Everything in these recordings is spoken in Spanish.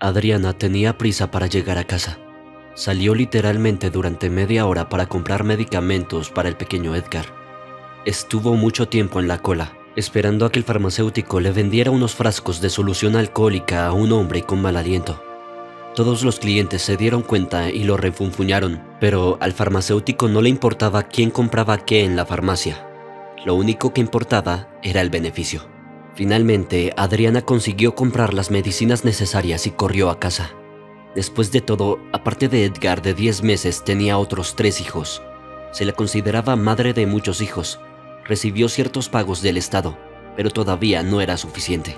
Adriana tenía prisa para llegar a casa. Salió literalmente durante media hora para comprar medicamentos para el pequeño Edgar. Estuvo mucho tiempo en la cola, esperando a que el farmacéutico le vendiera unos frascos de solución alcohólica a un hombre con mal aliento. Todos los clientes se dieron cuenta y lo refunfuñaron, pero al farmacéutico no le importaba quién compraba qué en la farmacia. Lo único que importaba era el beneficio. Finalmente, Adriana consiguió comprar las medicinas necesarias y corrió a casa. Después de todo, aparte de Edgar de 10 meses, tenía otros 3 hijos. Se la consideraba madre de muchos hijos. Recibió ciertos pagos del Estado, pero todavía no era suficiente.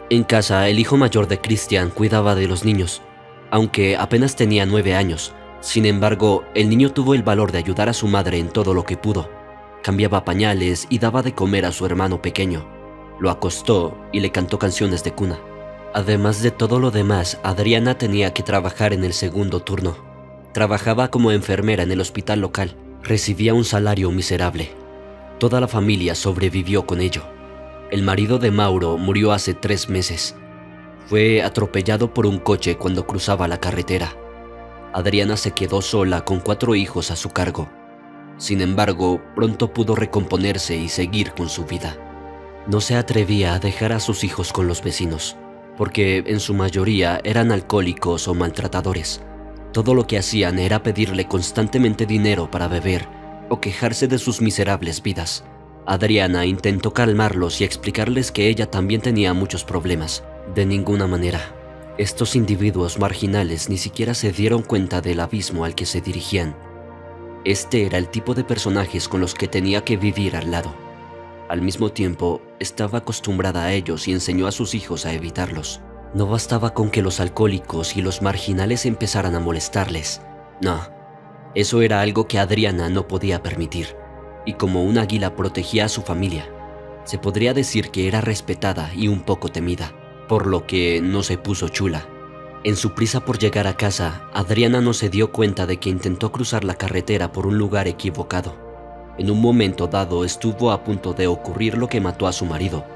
En casa, el hijo mayor de Christian cuidaba de los niños, aunque apenas tenía 9 años. Sin embargo, el niño tuvo el valor de ayudar a su madre en todo lo que pudo. Cambiaba pañales y daba de comer a su hermano pequeño. Lo acostó y le cantó canciones de cuna. Además de todo lo demás, Adriana tenía que trabajar en el segundo turno. Trabajaba como enfermera en el hospital local. Recibía un salario miserable. Toda la familia sobrevivió con ello. El marido de Mauro murió hace 3 meses. Fue atropellado por un coche cuando cruzaba la carretera. Adriana se quedó sola con 4 hijos a su cargo. Sin embargo, pronto pudo recomponerse y seguir con su vida. No se atrevía a dejar a sus hijos con los vecinos, porque en su mayoría eran alcohólicos o maltratadores. Todo lo que hacían era pedirle constantemente dinero para beber o quejarse de sus miserables vidas. Adriana intentó calmarlos y explicarles que ella también tenía muchos problemas. De ninguna manera. Estos individuos marginales ni siquiera se dieron cuenta del abismo al que se dirigían. Este era el tipo de personajes con los que tenía que vivir al lado. Al mismo tiempo, estaba acostumbrada a ellos y enseñó a sus hijos a evitarlos. No bastaba con que los alcohólicos y los marginales empezaran a molestarles. No, eso era algo que Adriana no podía permitir. Y como un águila protegía a su familia, se podría decir que era respetada y un poco temida, por lo que no se puso chula. En su prisa por llegar a casa, Adriana no se dio cuenta de que intentó cruzar la carretera por un lugar equivocado. En un momento dado estuvo a punto de ocurrir lo que mató a su marido,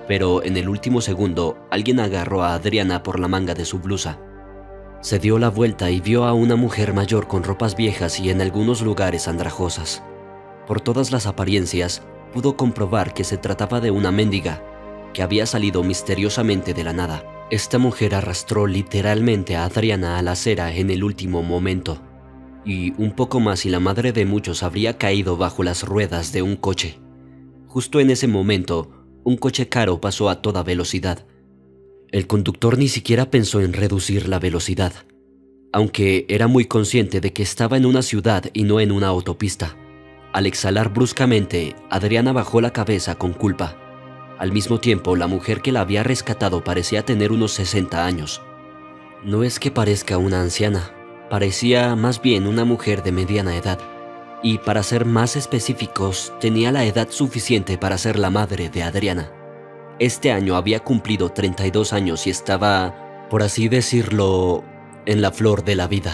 pero en el último segundo alguien agarró a Adriana por la manga de su blusa. Se dio la vuelta y vio a una mujer mayor con ropas viejas y en algunos lugares andrajosas. Por todas las apariencias, pudo comprobar que se trataba de una mendiga que había salido misteriosamente de la nada. Esta mujer arrastró literalmente a Adriana a la acera en el último momento. Y un poco más y la madre de muchos habría caído bajo las ruedas de un coche. Justo en ese momento, un coche caro pasó a toda velocidad. El conductor ni siquiera pensó en reducir la velocidad, aunque era muy consciente de que estaba en una ciudad y no en una autopista. Al exhalar bruscamente, Adriana bajó la cabeza con culpa. Al mismo tiempo, la mujer que la había rescatado parecía tener unos 60 años. No es que parezca una anciana. Parecía más bien una mujer de mediana edad, y para ser más específicos, tenía la edad suficiente para ser la madre de Adriana. Este año había cumplido 32 años y estaba, por así decirlo, en la flor de la vida.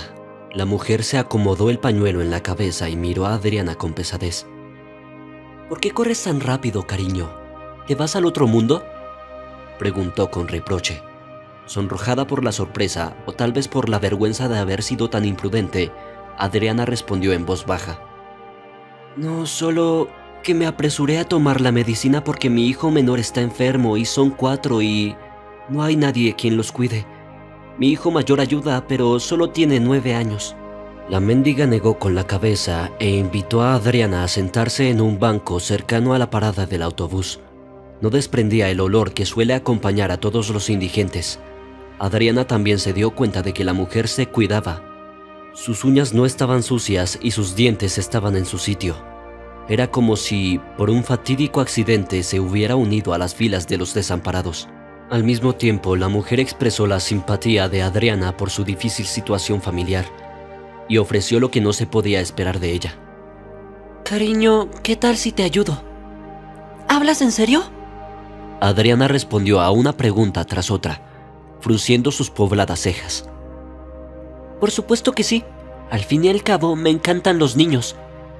La mujer se acomodó el pañuelo en la cabeza y miró a Adriana con pesadez. ¿Por qué corres tan rápido, cariño? ¿Te vas al otro mundo?, preguntó con reproche. Sonrojada por la sorpresa, o tal vez por la vergüenza de haber sido tan imprudente, Adriana respondió en voz baja. No, solo que me apresuré a tomar la medicina porque mi hijo menor está enfermo y son 4 y no hay nadie quien los cuide. Mi hijo mayor ayuda, pero solo tiene 9 años. La mendiga negó con la cabeza e invitó a Adriana a sentarse en un banco cercano a la parada del autobús. No desprendía el olor que suele acompañar a todos los indigentes. Adriana también se dio cuenta de que la mujer se cuidaba. Sus uñas no estaban sucias y sus dientes estaban en su sitio. Era como si, por un fatídico accidente, se hubiera unido a las filas de los desamparados. Al mismo tiempo, la mujer expresó la simpatía de Adriana por su difícil situación familiar y ofreció lo que no se podía esperar de ella. Cariño, ¿qué tal si te ayudo? ¿Hablas en serio? Adriana respondió a una pregunta tras otra, frunciendo sus pobladas cejas. Por supuesto que sí. Al fin y al cabo, me encantan los niños,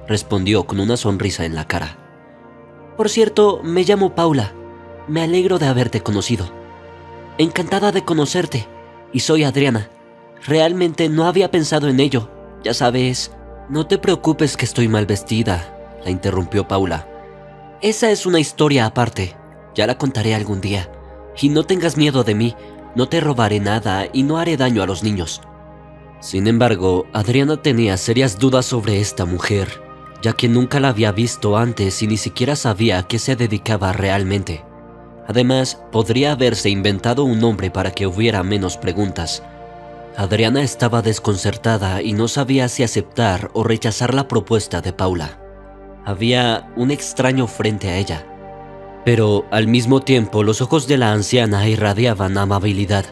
respondió con una sonrisa en la cara. Por cierto, me llamo Paula. Me alegro de haberte conocido. Encantada de conocerte. Y soy Adriana. Realmente no había pensado en ello. Ya sabes, no te preocupes que estoy mal vestida, la interrumpió Paula. Esa es una historia aparte. Ya la contaré algún día. Y no tengas miedo de mí. No te robaré nada y no haré daño a los niños. Sin embargo, Adriana tenía serias dudas sobre esta mujer, ya que nunca la había visto antes y ni siquiera sabía a qué se dedicaba realmente. Además, podría haberse inventado un nombre para que hubiera menos preguntas. Adriana estaba desconcertada y no sabía si aceptar o rechazar la propuesta de Paula. Había un extraño frente a ella. Pero, al mismo tiempo, los ojos de la anciana irradiaban amabilidad.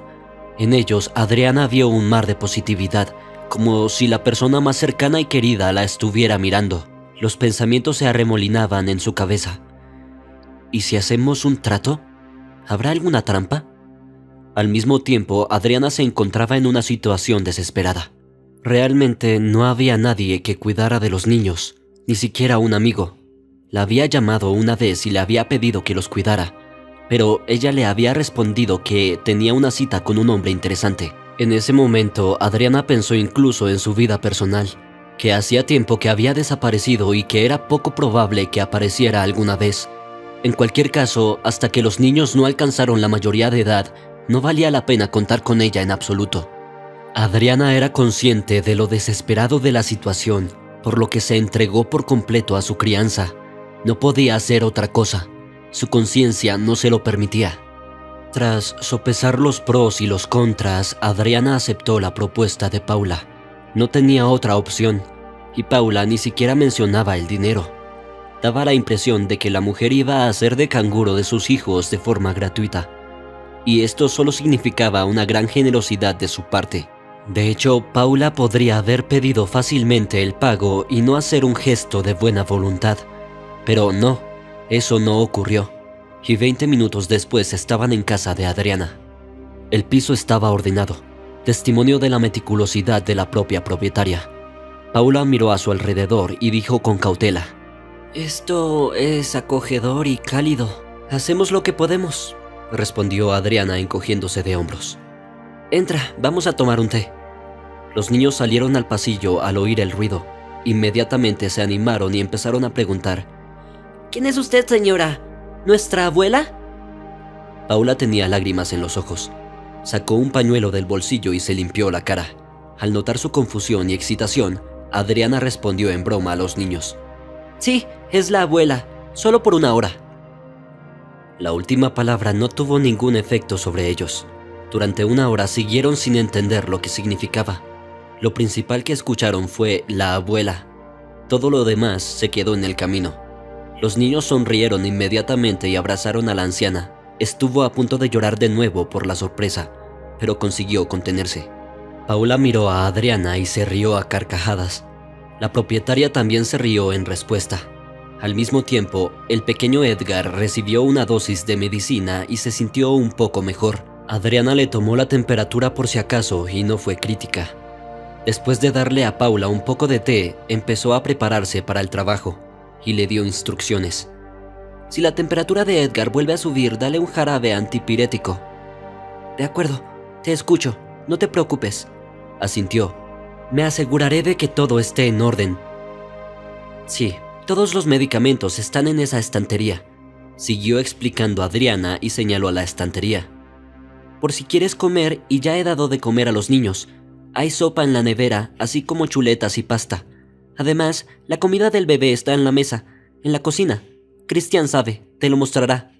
En ellos, Adriana vio un mar de positividad, como si la persona más cercana y querida la estuviera mirando. Los pensamientos se arremolinaban en su cabeza. ¿Y si hacemos un trato? ¿Habrá alguna trampa? Al mismo tiempo, Adriana se encontraba en una situación desesperada. Realmente no había nadie que cuidara de los niños, ni siquiera un amigo. La había llamado una vez y le había pedido que los cuidara, pero ella le había respondido que tenía una cita con un hombre interesante. En ese momento, Adriana pensó incluso en su vida personal, que hacía tiempo que había desaparecido y que era poco probable que apareciera alguna vez. En cualquier caso, hasta que los niños no alcanzaron la mayoría de edad, no valía la pena contar con ella en absoluto. Adriana era consciente de lo desesperado de la situación, por lo que se entregó por completo a su crianza. No podía hacer otra cosa. Su conciencia no se lo permitía. Tras sopesar los pros y los contras, Adriana aceptó la propuesta de Paula. No tenía otra opción, y Paula ni siquiera mencionaba el dinero. Daba la impresión de que la mujer iba a hacer de canguro de sus hijos de forma gratuita. Y esto solo significaba una gran generosidad de su parte. De hecho, Paula podría haber pedido fácilmente el pago y no hacer un gesto de buena voluntad. Pero no, eso no ocurrió. Y 20 minutos después estaban en casa de Adriana. El piso estaba ordenado, testimonio de la meticulosidad de la propia propietaria. Paula miró a su alrededor y dijo con cautela: «Esto es acogedor y cálido. Hacemos lo que podemos», respondió Adriana encogiéndose de hombros. «Entra, vamos a tomar un té». Los niños salieron al pasillo al oír el ruido. Inmediatamente se animaron y empezaron a preguntar: «¿Quién es usted, señora? ¿Nuestra abuela?» Paula tenía lágrimas en los ojos. Sacó un pañuelo del bolsillo y se limpió la cara. Al notar su confusión y excitación, Adriana respondió en broma a los niños: «Sí, es la abuela, solo por una hora». La última palabra no tuvo ningún efecto sobre ellos. Durante una hora siguieron sin entender lo que significaba. Lo principal que escucharon fue la abuela. Todo lo demás se quedó en el camino. Los niños sonrieron inmediatamente y abrazaron a la anciana. Estuvo a punto de llorar de nuevo por la sorpresa, pero consiguió contenerse. Paula miró a Adriana y se rió a carcajadas. La propietaria también se rió en respuesta. Al mismo tiempo, el pequeño Edgar recibió una dosis de medicina y se sintió un poco mejor. Adriana le tomó la temperatura por si acaso y no fue crítica. Después de darle a Paula un poco de té, empezó a prepararse para el trabajo y le dio instrucciones. «Si la temperatura de Edgar vuelve a subir, dale un jarabe antipirético». «De acuerdo, te escucho, no te preocupes», asintió. «Me aseguraré de que todo esté en orden». «Sí, todos los medicamentos están en esa estantería», siguió explicando Adriana y señaló a la estantería. «Por si quieres comer, y ya he dado de comer a los niños. Hay sopa en la nevera, así como chuletas y pasta. Además, la comida del bebé está en la mesa, en la cocina. Cristian sabe, te lo mostrará».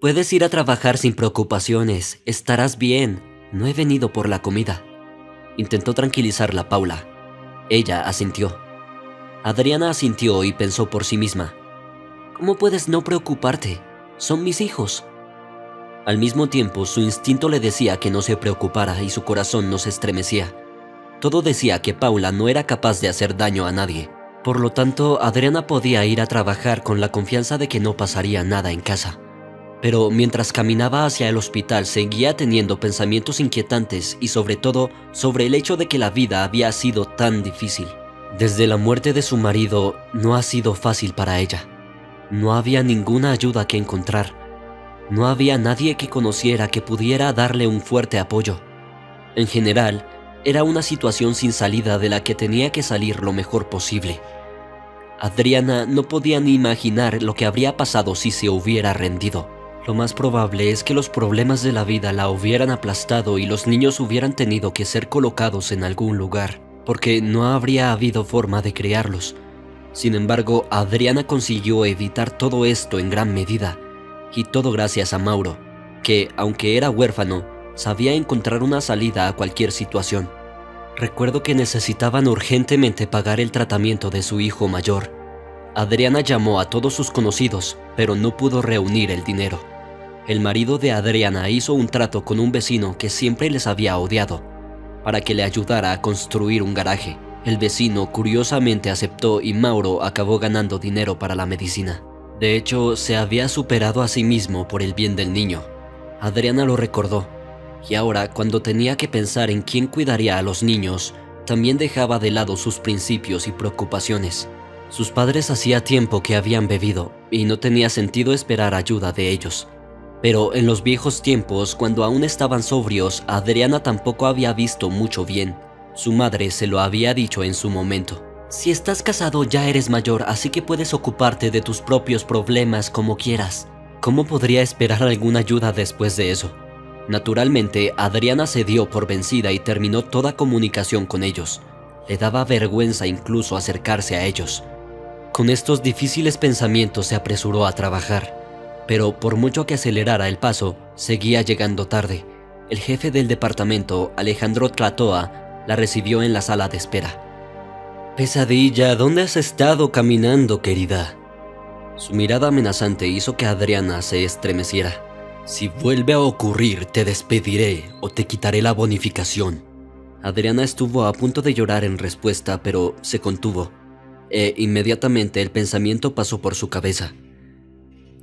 «Puedes ir a trabajar sin preocupaciones, estarás bien. No he venido por la comida», intentó tranquilizarla Paula. Ella asintió. Adriana asintió y pensó por sí misma: «¿Cómo puedes no preocuparte? Son mis hijos». Al mismo tiempo, su instinto le decía que no se preocupara y su corazón no se estremecía. Todo decía que Paula no era capaz de hacer daño a nadie. Por lo tanto, Adriana podía ir a trabajar con la confianza de que no pasaría nada en casa. Pero mientras caminaba hacia el hospital, seguía teniendo pensamientos inquietantes y sobre todo, sobre el hecho de que la vida había sido tan difícil. Desde la muerte de su marido, no ha sido fácil para ella. No había ninguna ayuda que encontrar. No había nadie que conociera que pudiera darle un fuerte apoyo. En general, era una situación sin salida de la que tenía que salir lo mejor posible. Adriana no podía ni imaginar lo que habría pasado si se hubiera rendido. Lo más probable es que los problemas de la vida la hubieran aplastado y los niños hubieran tenido que ser colocados en algún lugar, porque no habría habido forma de criarlos. Sin embargo, Adriana consiguió evitar todo esto en gran medida, y todo gracias a Mauro, que, aunque era huérfano, sabía encontrar una salida a cualquier situación. Recuerdo que necesitaban urgentemente pagar el tratamiento de su hijo mayor. Adriana llamó a todos sus conocidos, pero no pudo reunir el dinero. El marido de Adriana hizo un trato con un vecino que siempre les había odiado, para que le ayudara a construir un garaje. El vecino curiosamente aceptó y Mauro acabó ganando dinero para la medicina. De hecho, se había superado a sí mismo por el bien del niño. Adriana lo recordó, y ahora, cuando tenía que pensar en quién cuidaría a los niños, también dejaba de lado sus principios y preocupaciones. Sus padres hacía tiempo que habían bebido, y no tenía sentido esperar ayuda de ellos. Pero en los viejos tiempos, cuando aún estaban sobrios, Adriana tampoco había visto mucho bien. Su madre se lo había dicho en su momento. Si estás casado ya eres mayor, así que puedes ocuparte de tus propios problemas como quieras. ¿Cómo podría esperar alguna ayuda después de eso? Naturalmente, Adriana se dio por vencida y terminó toda comunicación con ellos. Le daba vergüenza incluso acercarse a ellos. Con estos difíciles pensamientos se apresuró a trabajar, pero por mucho que acelerara el paso, seguía llegando tarde. El jefe del departamento, Alejandro Tlatoa, la recibió en la sala de espera. «Pesadilla, ¿dónde has estado caminando, querida?». Su mirada amenazante hizo que Adriana se estremeciera. «Si vuelve a ocurrir, te despediré o te quitaré la bonificación». Adriana estuvo a punto de llorar en respuesta, pero se contuvo. Inmediatamente el pensamiento pasó por su cabeza.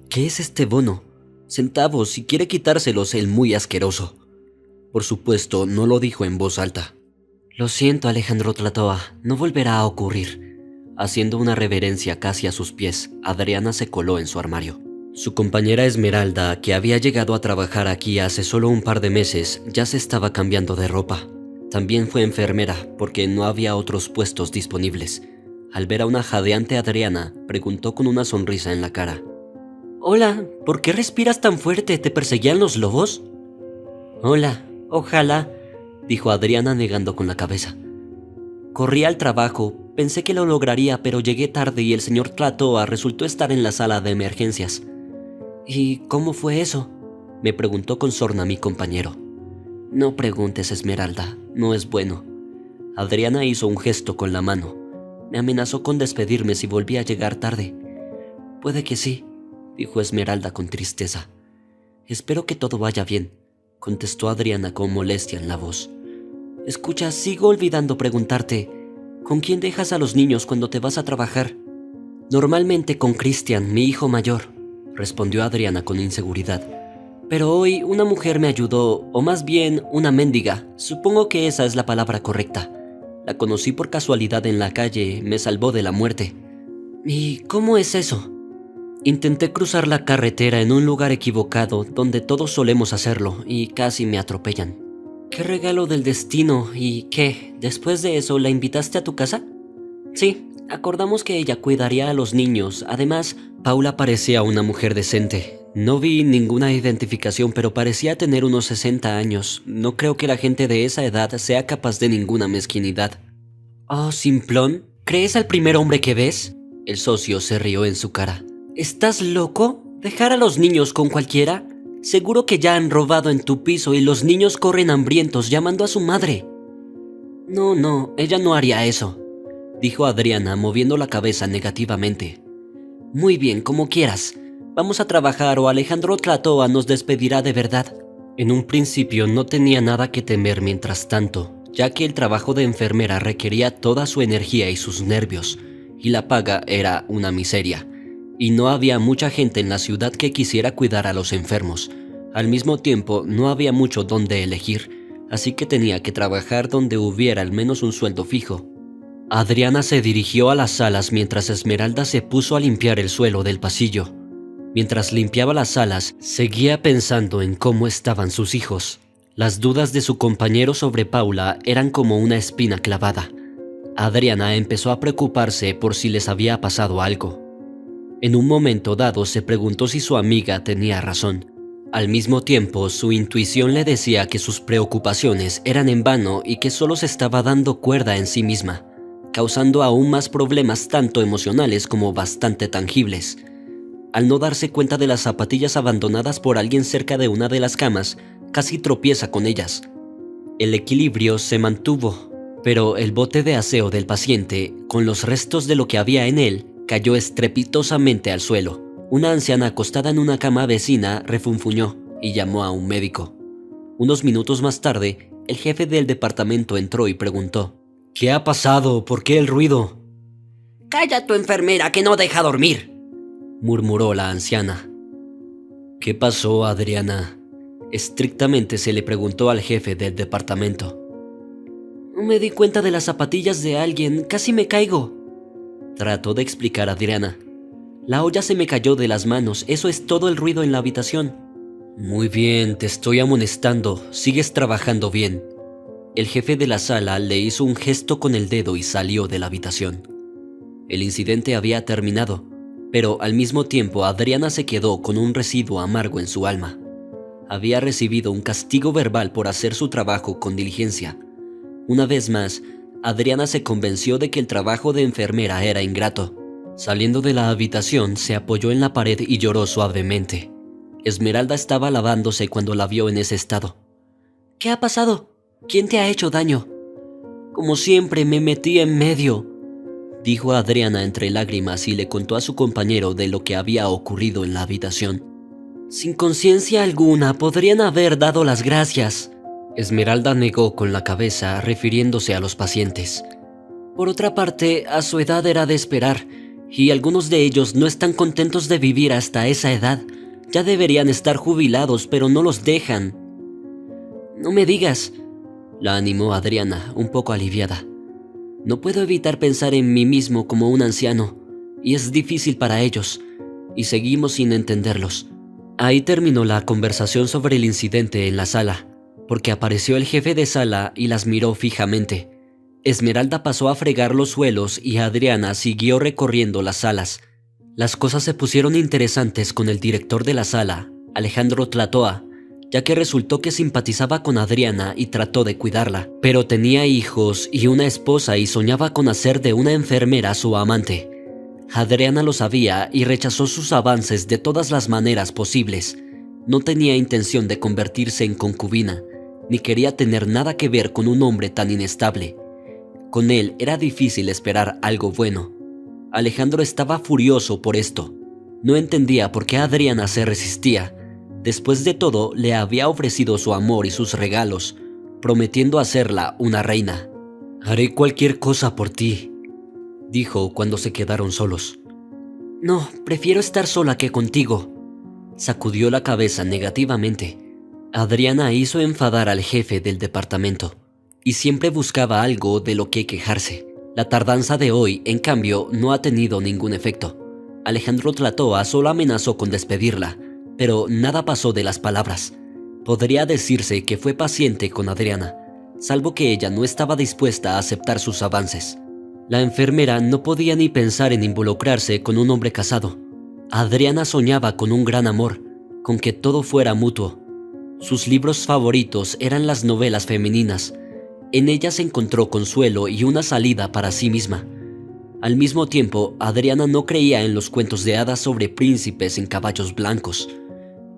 ¿Qué es este bono? Centavos, si quiere quitárselos el muy asqueroso. Por supuesto, no lo dijo en voz alta. «Lo siento, Alejandro Tlatoa, no volverá a ocurrir». Haciendo una reverencia casi a sus pies, Adriana se coló en su armario. Su compañera Esmeralda, que había llegado a trabajar aquí hace solo un par de meses, ya se estaba cambiando de ropa. También fue enfermera, porque no había otros puestos disponibles. Al ver a una jadeante Adriana, preguntó con una sonrisa en la cara. «Hola, ¿por qué respiras tan fuerte? ¿Te perseguían los lobos?» «Hola, ojalá», dijo Adriana negando con la cabeza. «Corrí al trabajo, pensé que lo lograría, pero llegué tarde y el señor Tlatoa resultó estar en la sala de emergencias». «¿Y cómo fue eso?», me preguntó con sorna mi compañero. «No preguntes, Esmeralda, no es bueno». Adriana hizo un gesto con la mano. Me amenazó con despedirme si volvía a llegar tarde. «Puede que sí», dijo Esmeralda con tristeza. «Espero que todo vaya bien», contestó Adriana con molestia en la voz. «Escucha, sigo olvidando preguntarte, ¿con quién dejas a los niños cuando te vas a trabajar?» «Normalmente con Cristian, mi hijo mayor», respondió Adriana con inseguridad. «Pero hoy una mujer me ayudó, o más bien una mendiga, supongo que esa es la palabra correcta. La conocí por casualidad en la calle, me salvó de la muerte». «¿Y cómo es eso?» «Intenté cruzar la carretera en un lugar equivocado, donde todos solemos hacerlo, y casi me atropellan». «Qué regalo del destino, ¿y qué? ¿Después de eso la invitaste a tu casa?» «Sí, acordamos que ella cuidaría a los niños, además, Paula parecía una mujer decente. No vi ninguna identificación, pero parecía tener unos 60 años. No creo que la gente de esa edad sea capaz de ninguna mezquinidad». «Oh, simplón, ¿crees al primer hombre que ves?». El socio se rió en su cara. «¿Estás loco? ¿Dejar a los niños con cualquiera? Seguro que ya han robado en tu piso y los niños corren hambrientos llamando a su madre». No, ella no haría eso», dijo Adriana moviendo la cabeza negativamente. «Muy bien, como quieras. Vamos a trabajar o Alejandro Tlatoa nos despedirá de verdad». En un principio no tenía nada que temer mientras tanto, ya que el trabajo de enfermera requería toda su energía y sus nervios, y la paga era una miseria. Y no había mucha gente en la ciudad que quisiera cuidar a los enfermos. Al mismo tiempo, no había mucho donde elegir, así que tenía que trabajar donde hubiera al menos un sueldo fijo. Adriana se dirigió a las salas mientras Esmeralda se puso a limpiar el suelo del pasillo. Mientras limpiaba las salas, seguía pensando en cómo estaban sus hijos. Las dudas de su compañero sobre Paula eran como una espina clavada. Adriana empezó a preocuparse por si les había pasado algo. En un momento dado se preguntó si su amiga tenía razón. Al mismo tiempo, su intuición le decía que sus preocupaciones eran en vano y que solo se estaba dando cuerda en sí misma, causando aún más problemas tanto emocionales como bastante tangibles. Al no darse cuenta de las zapatillas abandonadas por alguien cerca de una de las camas, casi tropieza con ellas. El equilibrio se mantuvo, pero el bote de aseo del paciente, con los restos de lo que había en él, cayó estrepitosamente al suelo. Una anciana acostada en una cama vecina refunfuñó y llamó a un médico. Unos minutos más tarde, el jefe del departamento entró y preguntó: ¿Qué ha pasado? ¿Por qué el ruido? «Calla tu enfermera que no deja dormir», murmuró la anciana. ¿Qué pasó, Adriana? Estrictamente se le preguntó al jefe del departamento. «No me di cuenta de las zapatillas de alguien, casi me caigo», trató de explicar Adriana. «La olla se me cayó de las manos, eso es todo el ruido en la habitación». Muy bien, te estoy amonestando, sigues trabajando bien. El jefe de la sala le hizo un gesto con el dedo y salió de la habitación. El incidente había terminado, pero al mismo tiempo Adriana se quedó con un residuo amargo en su alma. Había recibido un castigo verbal por hacer su trabajo con diligencia. Una vez más, Adriana se convenció de que el trabajo de enfermera era ingrato. Saliendo de la habitación, se apoyó en la pared y lloró suavemente. Esmeralda estaba lavándose cuando la vio en ese estado. «¿Qué ha pasado? ¿Quién te ha hecho daño?» «Como siempre, me metí en medio», dijo Adriana entre lágrimas y le contó a su compañero de lo que había ocurrido en la habitación. «Sin conciencia alguna, podrían haber dado las gracias». Esmeralda negó con la cabeza, refiriéndose a los pacientes. «Por otra parte, a su edad era de esperar, y algunos de ellos no están contentos de vivir hasta esa edad. Ya deberían estar jubilados, pero no los dejan». «No me digas», la animó Adriana, un poco aliviada. «No puedo evitar pensar en mí mismo como un anciano, y es difícil para ellos, y seguimos sin entenderlos». Ahí terminó la conversación sobre el incidente en la sala, porque apareció el jefe de sala y las miró fijamente. Esmeralda pasó a fregar los suelos y Adriana siguió recorriendo las salas. Las cosas se pusieron interesantes con el director de la sala, Alejandro Tlatoa, ya que resultó que simpatizaba con Adriana y trató de cuidarla, pero tenía hijos y una esposa y soñaba con hacer de una enfermera su amante. Adriana lo sabía y rechazó sus avances de todas las maneras posibles. No tenía intención de convertirse en concubina, ni quería tener nada que ver con un hombre tan inestable. Con él era difícil esperar algo bueno. Alejandro estaba furioso por esto. No entendía por qué Adriana se resistía. Después de todo, le había ofrecido su amor y sus regalos, prometiendo hacerla una reina. «Haré cualquier cosa por ti», dijo cuando se quedaron solos. «No, prefiero estar sola que contigo», sacudió la cabeza negativamente. Adriana hizo enfadar al jefe del departamento, y siempre buscaba algo de lo que quejarse. La tardanza de hoy, en cambio, no ha tenido ningún efecto. Alejandro Tlatoa solo amenazó con despedirla, pero nada pasó de las palabras. Podría decirse que fue paciente con Adriana, salvo que ella no estaba dispuesta a aceptar sus avances. La enfermera no podía ni pensar en involucrarse con un hombre casado. Adriana soñaba con un gran amor, con que todo fuera mutuo. Sus libros favoritos eran las novelas femeninas. En ellas encontró consuelo y una salida para sí misma. Al mismo tiempo, Adriana no creía en los cuentos de hadas sobre príncipes en caballos blancos.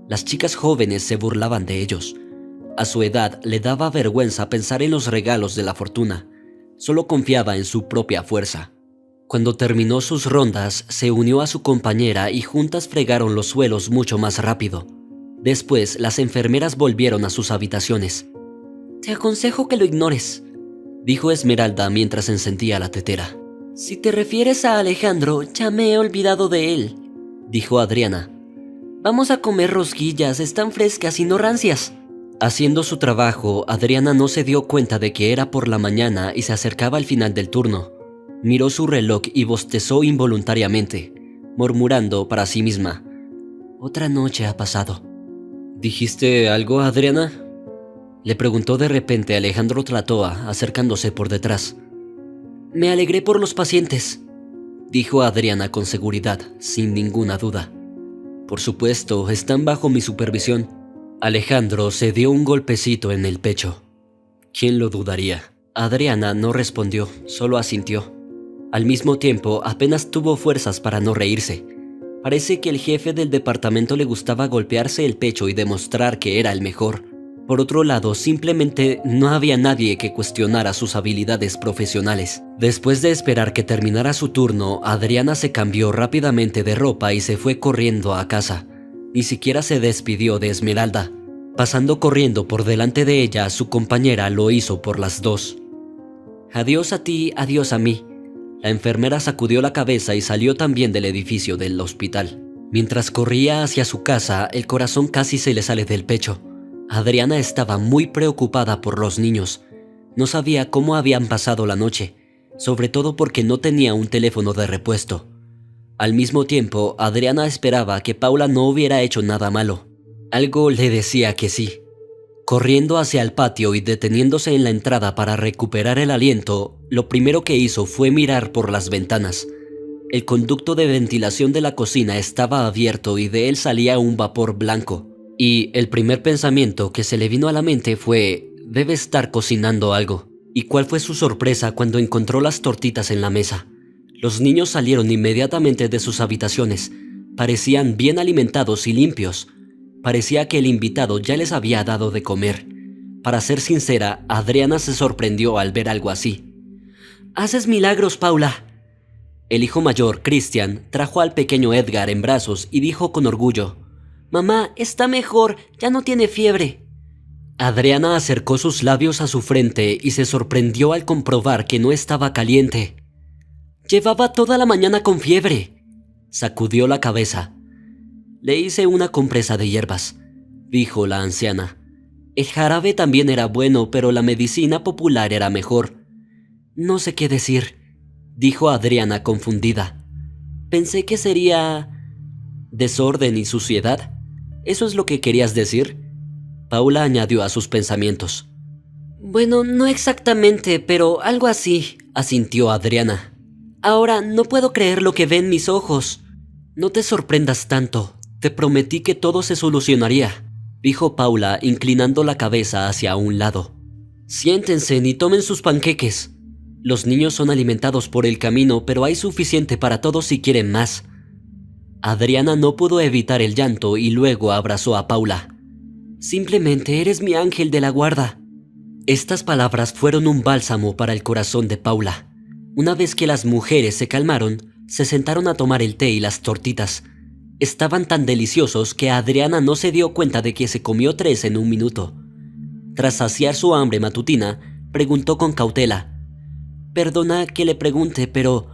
Las chicas jóvenes se burlaban de ellos. A su edad le daba vergüenza pensar en los regalos de la fortuna. Solo confiaba en su propia fuerza. Cuando terminó sus rondas, se unió a su compañera y juntas fregaron los suelos mucho más rápido. Después, las enfermeras volvieron a sus habitaciones. «Te aconsejo que lo ignores», dijo Esmeralda mientras encendía la tetera. «Si te refieres a Alejandro, ya me he olvidado de él», dijo Adriana. «Vamos a comer rosquillas, están frescas y no rancias». Haciendo su trabajo, Adriana no se dio cuenta de que era por la mañana y se acercaba al final del turno. Miró su reloj y bostezó involuntariamente, murmurando para sí misma: «Otra noche ha pasado». ¿Dijiste algo, Adriana?», Le preguntó de repente Alejandro Tlatoa, acercándose por detrás. Me alegré por los pacientes, dijo Adriana con seguridad, sin ninguna duda. Por supuesto, están bajo mi supervisión. Alejandro se dio un golpecito en el pecho. ¿Quién lo dudaría? Adriana no respondió, solo asintió. Al mismo tiempo, apenas tuvo fuerzas para no reírse. Parece que el jefe del departamento le gustaba golpearse el pecho y demostrar que era el mejor. Por otro lado, simplemente no había nadie que cuestionara sus habilidades profesionales. Después de esperar que terminara su turno, Adriana se cambió rápidamente de ropa y se fue corriendo a casa. Ni siquiera se despidió de Esmeralda. Pasando corriendo por delante de ella, su compañera lo hizo por las dos. Adiós a ti, adiós a mí. La enfermera sacudió la cabeza y salió también del edificio del hospital. Mientras corría hacia su casa, el corazón casi se le sale del pecho. Adriana estaba muy preocupada por los niños. No sabía cómo habían pasado la noche, sobre todo porque no tenía un teléfono de repuesto. Al mismo tiempo, Adriana esperaba que Paula no hubiera hecho nada malo. Algo le decía que sí. Corriendo hacia el patio y deteniéndose en la entrada para recuperar el aliento, lo primero que hizo fue mirar por las ventanas. El conducto de ventilación de la cocina estaba abierto y de él salía un vapor blanco. Y el primer pensamiento que se le vino a la mente fue, debe estar cocinando algo. ¿Y cuál fue su sorpresa cuando encontró las tortitas en la mesa? Los niños salieron inmediatamente de sus habitaciones. Parecían bien alimentados y limpios. Parecía que el invitado ya les había dado de comer. Para ser sincera, Adriana se sorprendió al ver algo así. «¡Haces milagros, Paula!». El hijo mayor, Christian, trajo al pequeño Edgar en brazos y dijo con orgullo: «Mamá, está mejor, ya no tiene fiebre». Adriana acercó sus labios a su frente y se sorprendió al comprobar que no estaba caliente. «Llevaba toda la mañana con fiebre». Sacudió la cabeza. «Le hice una compresa de hierbas», dijo la anciana. «El jarabe también era bueno, pero la medicina popular era mejor». «No sé qué decir», dijo Adriana confundida. «Pensé que sería desorden y suciedad. ¿Eso es lo que querías decir?». Paula añadió a sus pensamientos. «Bueno, no exactamente, pero algo así», asintió Adriana. «Ahora no puedo creer lo que ven mis ojos». «No te sorprendas tanto. Te prometí que todo se solucionaría», dijo Paula, inclinando la cabeza hacia un lado. «Siéntense y tomen sus panqueques. Los niños son alimentados por el camino, pero hay suficiente para todos si quieren más». Adriana no pudo evitar el llanto y luego abrazó a Paula. «Simplemente eres mi ángel de la guarda». Estas palabras fueron un bálsamo para el corazón de Paula. Una vez que las mujeres se calmaron, se sentaron a tomar el té y las tortitas. Estaban tan deliciosos que Adriana no se dio cuenta de que se comió 3 en un minuto. Tras saciar su hambre matutina, preguntó con cautela: «Perdona que le pregunte, pero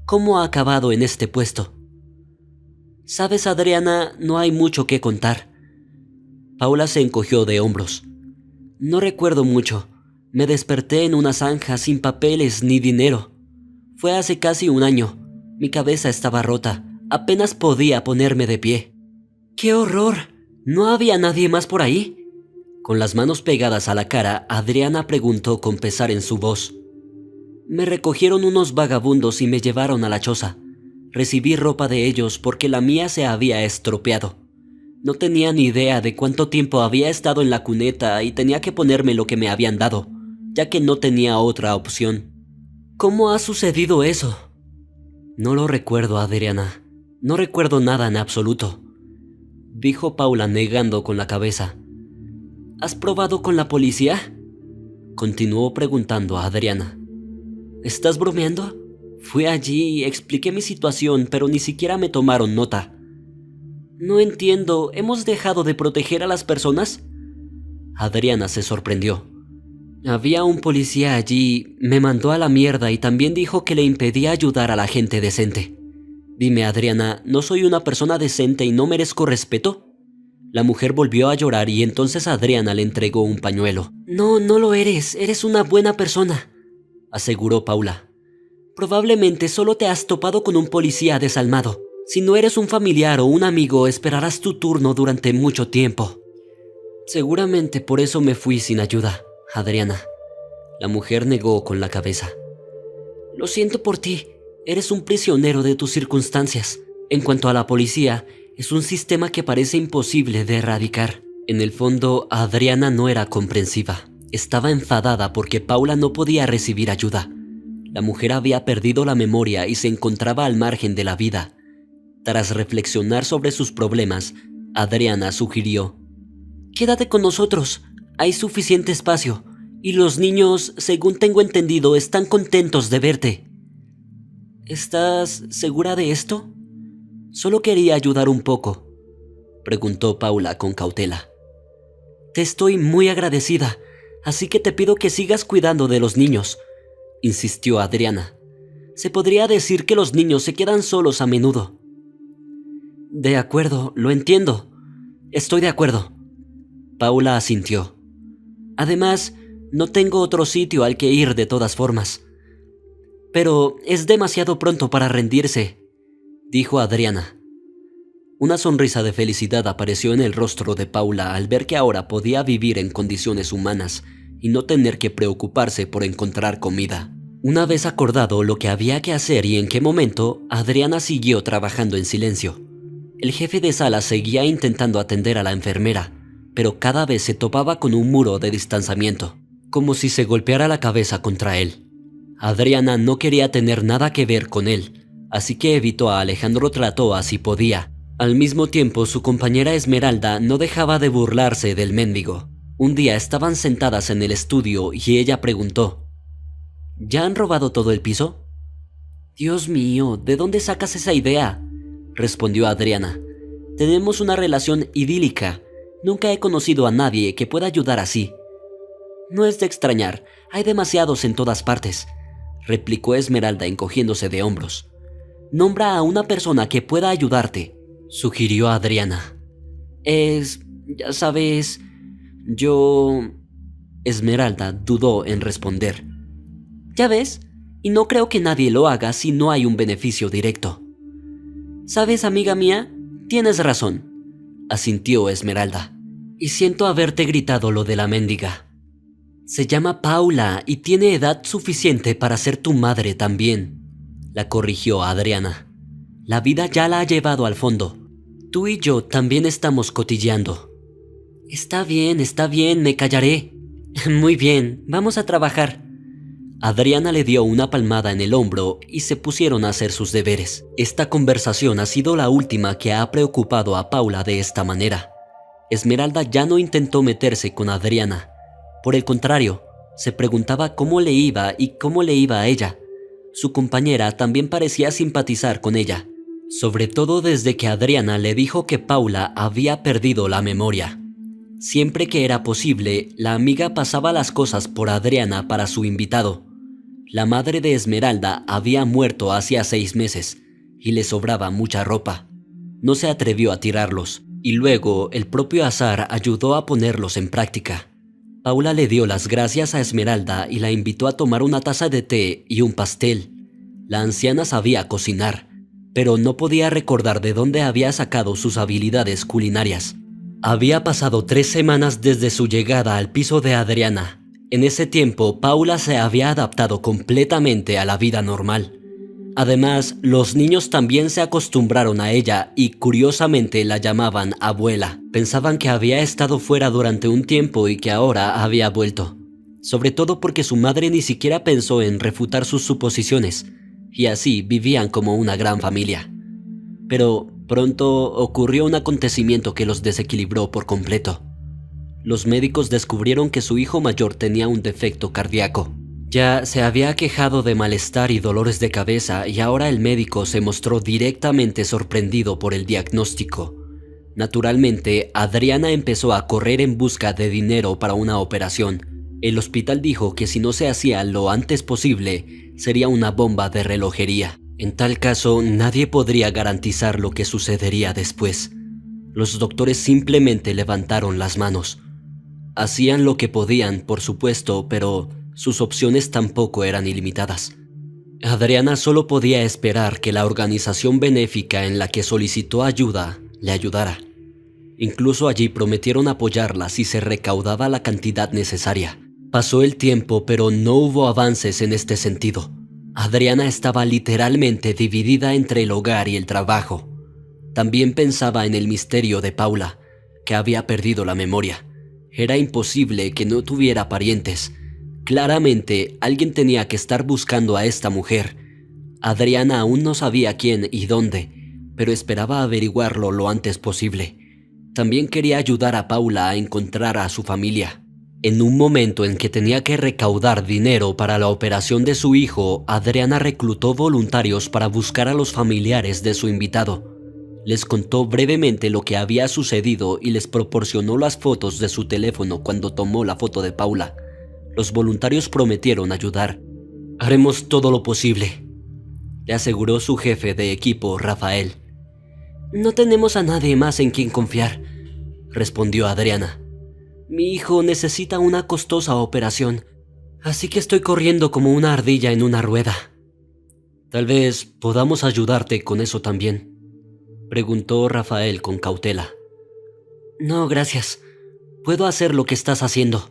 ¿cómo ha acabado en este puesto?». «Sabes, Adriana, no hay mucho que contar». Paula se encogió de hombros. «No recuerdo mucho. Me desperté en una zanja sin papeles ni dinero. Fue hace casi un año. Mi cabeza estaba rota. Apenas podía ponerme de pie». «¡Qué horror! ¿No había nadie más por ahí?». Con las manos pegadas a la cara, Adriana preguntó con pesar en su voz. «Me recogieron unos vagabundos y me llevaron a la choza. Recibí ropa de ellos porque la mía se había estropeado. No tenía ni idea de cuánto tiempo había estado en la cuneta y tenía que ponerme lo que me habían dado, ya que no tenía otra opción». «¿Cómo ha sucedido eso?». «No lo recuerdo, Adriana. No recuerdo nada en absoluto», dijo Paula negando con la cabeza. «¿Has probado con la policía?», continuó preguntando a Adriana. «¿Estás bromeando? Fui allí y expliqué mi situación, pero ni siquiera me tomaron nota». «No entiendo, ¿hemos dejado de proteger a las personas?». Adriana se sorprendió. «Había un policía allí, me mandó a la mierda y también dijo que le impedía ayudar a la gente decente». «Dime, Adriana, ¿no soy una persona decente y no merezco respeto?». La mujer volvió a llorar y entonces Adriana le entregó un pañuelo. «No, no lo eres, eres una buena persona», aseguró Paula. «Probablemente solo te has topado con un policía desalmado. Si no eres un familiar o un amigo, esperarás tu turno durante mucho tiempo». Seguramente por eso me fui sin ayuda, Adriana. La mujer negó con la cabeza. Lo siento por ti, eres un prisionero de tus circunstancias. En cuanto a la policía, es un sistema que parece imposible de erradicar. En el fondo, Adriana no era comprensiva. Estaba enfadada porque Paula no podía recibir ayuda. La mujer había perdido la memoria y se encontraba al margen de la vida. Tras reflexionar sobre sus problemas, Adriana sugirió: quédate con nosotros, hay suficiente espacio, y los niños, según tengo entendido, están contentos de verte. ¿Estás segura de esto? Solo quería ayudar un poco, preguntó Paula con cautela. Te estoy muy agradecida, así que te pido que sigas cuidando de los niños, insistió Adriana. Se podría decir que los niños se quedan solos a menudo. De acuerdo, lo entiendo. Estoy de acuerdo. Paula asintió. Además, no tengo otro sitio al que ir de todas formas. Pero es demasiado pronto para rendirse, dijo Adriana. Una sonrisa de felicidad apareció en el rostro de Paula al ver que ahora podía vivir en condiciones humanas y no tener que preocuparse por encontrar comida. Una vez acordado lo que había que hacer y en qué momento, Adriana siguió trabajando en silencio. El jefe de sala seguía intentando atender a la enfermera, pero cada vez se topaba con un muro de distanciamiento, como si se golpeara la cabeza contra él. Adriana no quería tener nada que ver con él, así que evitó a Alejandro Tratoa si podía. Al mismo tiempo, su compañera Esmeralda no dejaba de burlarse del mendigo. Un día estaban sentadas en el estudio y ella preguntó: ¿ya han robado todo el piso? Dios mío, ¿de dónde sacas esa idea?, respondió Adriana. Tenemos una relación idílica. Nunca he conocido a nadie que pueda ayudar así. No es de extrañar, hay demasiados en todas partes, replicó Esmeralda encogiéndose de hombros. Nombra a una persona que pueda ayudarte, sugirió Adriana. Ya sabes, yo... Esmeralda dudó en responder. Ya ves, y no creo que nadie lo haga si no hay un beneficio directo. ¿Sabes, amiga mía? Tienes razón, asintió Esmeralda. Y siento haberte gritado lo de la mendiga. Se llama Paula y tiene edad suficiente para ser tu madre también, la corrigió Adriana. La vida ya la ha llevado al fondo. Tú y yo también estamos cotilleando. Está bien, me callaré. Muy bien, vamos a trabajar. Adriana le dio una palmada en el hombro y se pusieron a hacer sus deberes. Esta conversación ha sido la última que ha preocupado a Paula de esta manera. Esmeralda ya no intentó meterse con Adriana. Por el contrario, se preguntaba cómo le iba y cómo le iba a ella. Su compañera también parecía simpatizar con ella, sobre todo desde que Adriana le dijo que Paula había perdido la memoria. Siempre que era posible, la amiga pasaba las cosas por Adriana para su invitado. La madre de Esmeralda había muerto hacía 6 meses y le sobraba mucha ropa. No se atrevió a tirarlos y luego el propio azar ayudó a ponerlos en práctica. Paula le dio las gracias a Esmeralda y la invitó a tomar una taza de té y un pastel. La anciana sabía cocinar, pero no podía recordar de dónde había sacado sus habilidades culinarias. Había pasado 3 semanas desde su llegada al piso de Adriana. En ese tiempo, Paula se había adaptado completamente a la vida normal. Además, los niños también se acostumbraron a ella y curiosamente la llamaban abuela. Pensaban que había estado fuera durante un tiempo y que ahora había vuelto. Sobre todo porque su madre ni siquiera pensó en refutar sus suposiciones, y así vivían como una gran familia. Pero pronto ocurrió un acontecimiento que los desequilibró por completo. Los médicos descubrieron que su hijo mayor tenía un defecto cardíaco. Ya se había quejado de malestar y dolores de cabeza y ahora el médico se mostró directamente sorprendido por el diagnóstico. Naturalmente, Adriana empezó a correr en busca de dinero para una operación. El hospital dijo que si no se hacía lo antes posible, sería una bomba de relojería. En tal caso, nadie podría garantizar lo que sucedería después. Los doctores simplemente levantaron las manos. Hacían lo que podían, por supuesto, pero sus opciones tampoco eran ilimitadas. Adriana solo podía esperar que la organización benéfica en la que solicitó ayuda le ayudara. Incluso allí prometieron apoyarla si se recaudaba la cantidad necesaria. Pasó el tiempo, pero no hubo avances en este sentido. Adriana estaba literalmente dividida entre el hogar y el trabajo. También pensaba en el misterio de Paula, que había perdido la memoria. Era imposible que no tuviera parientes. Claramente, alguien tenía que estar buscando a esta mujer. Adriana aún no sabía quién y dónde, pero esperaba averiguarlo lo antes posible. También quería ayudar a Paula a encontrar a su familia. En un momento en que tenía que recaudar dinero para la operación de su hijo, Adriana reclutó voluntarios para buscar a los familiares de su invitado. Les contó brevemente lo que había sucedido y les proporcionó las fotos de su teléfono cuando tomó la foto de Paula. Los voluntarios prometieron ayudar. «Haremos todo lo posible», le aseguró su jefe de equipo, Rafael. «No tenemos a nadie más en quien confiar», respondió Adriana. «Mi hijo necesita una costosa operación, así que estoy corriendo como una ardilla en una rueda». «Tal vez podamos ayudarte con eso también», preguntó Rafael con cautela. «No, gracias. Puedo hacer lo que estás haciendo».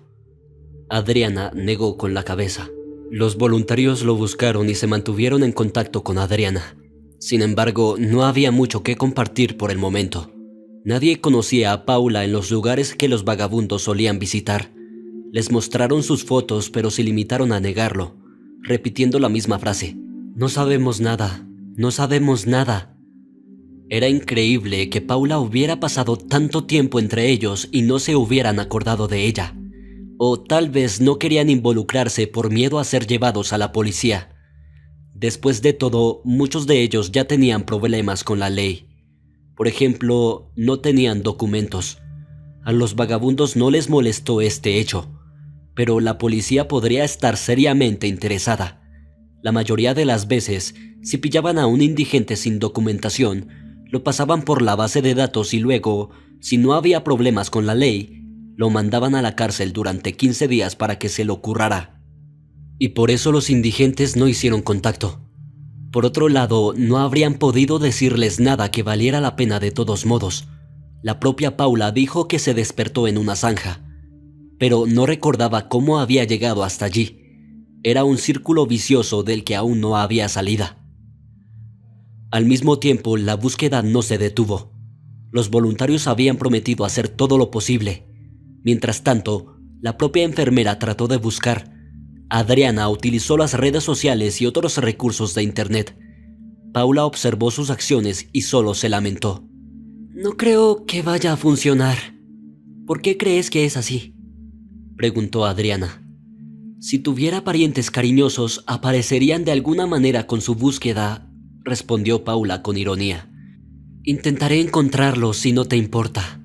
Adriana negó con la cabeza. Los voluntarios lo buscaron y se mantuvieron en contacto con Adriana. Sin embargo, no había mucho que compartir por el momento. Nadie conocía a Paula en los lugares que los vagabundos solían visitar. Les mostraron sus fotos, pero se limitaron a negarlo, repitiendo la misma frase: «No sabemos nada, no sabemos nada». Era increíble que Paula hubiera pasado tanto tiempo entre ellos y no se hubieran acordado de ella. O tal vez no querían involucrarse por miedo a ser llevados a la policía. Después de todo, muchos de ellos ya tenían problemas con la ley. Por ejemplo, no tenían documentos. A los vagabundos no les molestó este hecho, pero la policía podría estar seriamente interesada. La mayoría de las veces, si pillaban a un indigente sin documentación, lo pasaban por la base de datos y luego, si no había problemas con la ley, lo mandaban a la cárcel durante 15 días para que se lo currara. Y por eso los indigentes no hicieron contacto. Por otro lado, no habrían podido decirles nada que valiera la pena de todos modos. La propia Paula dijo que se despertó en una zanja, pero no recordaba cómo había llegado hasta allí. Era un círculo vicioso del que aún no había salida. Al mismo tiempo, la búsqueda no se detuvo. Los voluntarios habían prometido hacer todo lo posible. Mientras tanto, la propia enfermera trató de buscar. Adriana utilizó las redes sociales y otros recursos de internet. Paula observó sus acciones y solo se lamentó. «No creo que vaya a funcionar». «¿Por qué crees que es así?», preguntó Adriana. «Si tuviera parientes cariñosos, aparecerían de alguna manera con su búsqueda», respondió Paula con ironía. «Intentaré encontrarlos si no te importa»,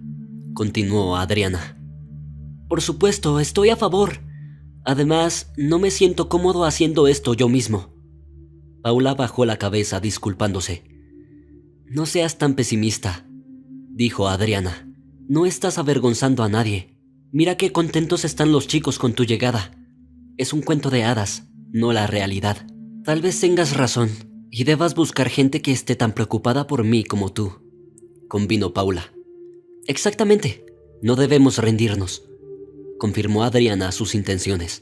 continuó Adriana. «Por supuesto, estoy a favor. Además, no me siento cómodo haciendo esto yo mismo». Paula bajó la cabeza disculpándose. «No seas tan pesimista», dijo Adriana. «No estás avergonzando a nadie. Mira qué contentos están los chicos con tu llegada. Es un cuento de hadas, no la realidad. Tal vez tengas razón y debas buscar gente que esté tan preocupada por mí como tú», convino Paula. «Exactamente, no debemos rendirnos», confirmó Adriana sus intenciones.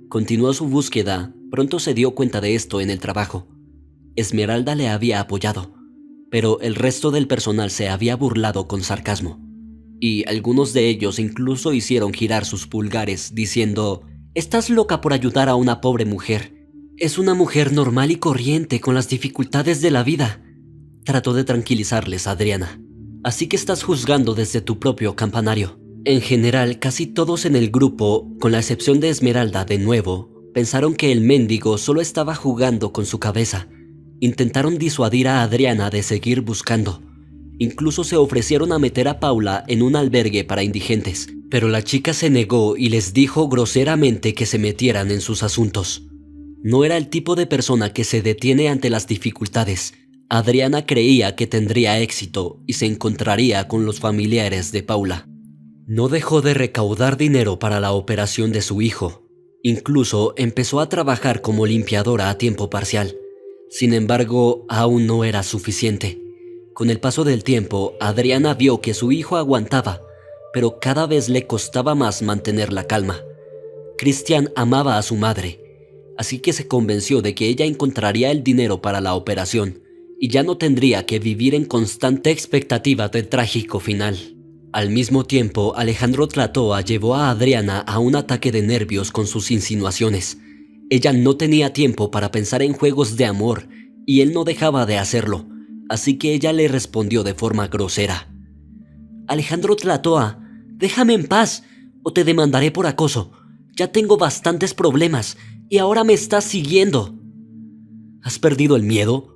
Continuó su búsqueda. Pronto se dio cuenta de esto en el trabajo. Esmeralda le había apoyado, pero el resto del personal se había burlado con sarcasmo. Y algunos de ellos incluso hicieron girar sus pulgares diciendo: «Estás loca por ayudar a una pobre mujer. Es una mujer normal y corriente con las dificultades de la vida», trató de tranquilizarles Adriana. «Así que estás juzgando desde tu propio campanario». En general, casi todos en el grupo, con la excepción de Esmeralda de nuevo, pensaron que el mendigo solo estaba jugando con su cabeza. Intentaron disuadir a Adriana de seguir buscando. Incluso se ofrecieron a meter a Paula en un albergue para indigentes, pero la chica se negó y les dijo groseramente que se metieran en sus asuntos. No era el tipo de persona que se detiene ante las dificultades. Adriana creía que tendría éxito y se encontraría con los familiares de Paula. No dejó de recaudar dinero para la operación de su hijo. Incluso empezó a trabajar como limpiadora a tiempo parcial. Sin embargo, aún no era suficiente. Con el paso del tiempo, Adriana vio que su hijo aguantaba, pero cada vez le costaba más mantener la calma. Christian amaba a su madre, así que se convenció de que ella encontraría el dinero para la operación y ya no tendría que vivir en constante expectativa del trágico final. Al mismo tiempo, Alejandro Tlatoa llevó a Adriana a un ataque de nervios con sus insinuaciones. Ella no tenía tiempo para pensar en juegos de amor y él no dejaba de hacerlo, así que ella le respondió de forma grosera. Alejandro Tlatoa, déjame en paz o te demandaré por acoso. Ya tengo bastantes problemas y ahora me estás siguiendo. ¿Has perdido el miedo?,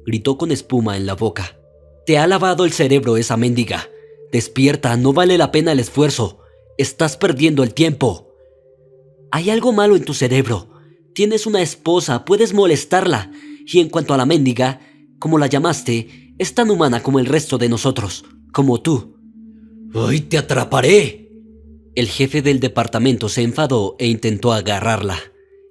gritó con espuma en la boca. Te ha lavado el cerebro esa mendiga. Despierta, no vale la pena el esfuerzo. Estás perdiendo el tiempo. Hay algo malo en tu cerebro. Tienes una esposa, puedes molestarla. Y en cuanto a la mendiga, como la llamaste, es tan humana como el resto de nosotros, como tú. ¡Ay, te atraparé! El jefe del departamento se enfadó e intentó agarrarla.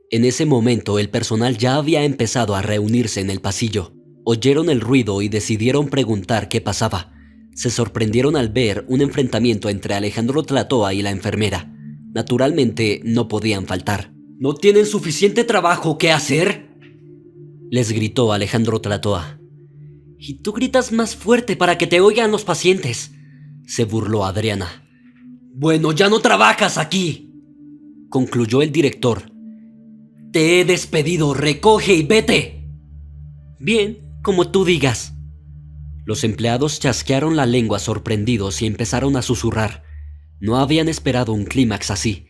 En ese momento, el personal ya había empezado a reunirse en el pasillo. Oyeron el ruido y decidieron preguntar qué pasaba. Se sorprendieron al ver un enfrentamiento entre Alejandro Tlatoa y la enfermera. Naturalmente, no podían faltar. ¿No tienen suficiente trabajo que hacer?, les gritó Alejandro Tlatoa. Y tú gritas más fuerte para que te oigan los pacientes, se burló Adriana. Bueno, ya no trabajas aquí, concluyó el director. Te he despedido, recoge y vete. Bien, como tú digas. Los empleados chasquearon la lengua sorprendidos y empezaron a susurrar. No habían esperado un clímax así.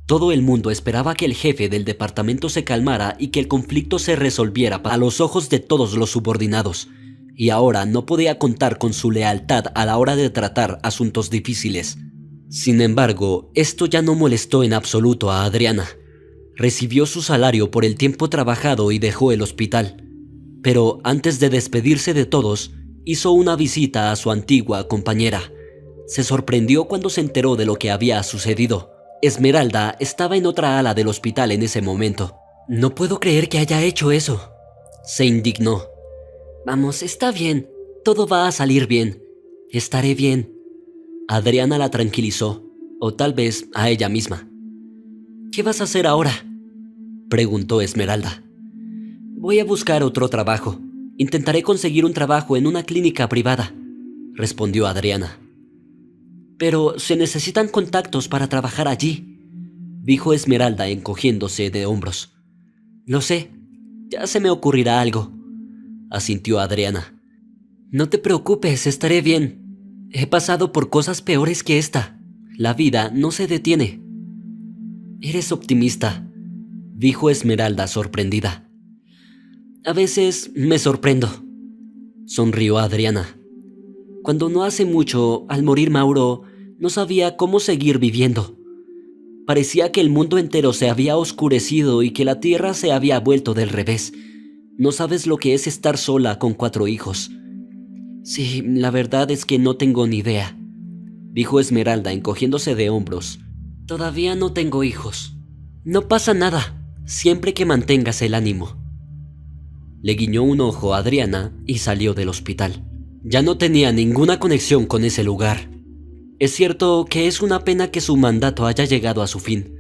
Todo el mundo esperaba que el jefe del departamento se calmara y que el conflicto se resolviera a los ojos de todos los subordinados. Y ahora no podía contar con su lealtad a la hora de tratar asuntos difíciles. Sin embargo, esto ya no molestó en absoluto a Adriana. Recibió su salario por el tiempo trabajado y dejó el hospital. Pero antes de despedirse de todos, hizo una visita a su antigua compañera. Se sorprendió cuando se enteró de lo que había sucedido. Esmeralda estaba en otra ala del hospital en ese momento. No puedo creer que haya hecho eso, se indignó. Vamos, está bien, todo va a salir bien. Estaré bien. Adriana la tranquilizó, o tal vez a ella misma. ¿Qué vas a hacer ahora?, preguntó Esmeralda. Voy a buscar otro trabajo. Intentaré conseguir un trabajo en una clínica privada, respondió Adriana. Pero se necesitan contactos para trabajar allí, dijo Esmeralda encogiéndose de hombros. Lo sé, ya se me ocurrirá algo, asintió Adriana. No te preocupes, estaré bien. He pasado por cosas peores que esta. La vida no se detiene. Eres optimista, dijo Esmeralda sorprendida. A veces me sorprendo, sonrió Adriana. Cuando no hace mucho, al morir Mauro, no sabía cómo seguir viviendo. Parecía que el mundo entero se había oscurecido y que la tierra se había vuelto del revés. No sabes lo que es estar sola con 4 hijos. Sí, la verdad es que no tengo ni idea, dijo Esmeralda encogiéndose de hombros. Todavía no tengo hijos. No pasa nada, siempre que mantengas el ánimo. Le guiñó un ojo a Adriana y salió del hospital. Ya no tenía ninguna conexión con ese lugar. Es cierto que es una pena que su mandato haya llegado a su fin.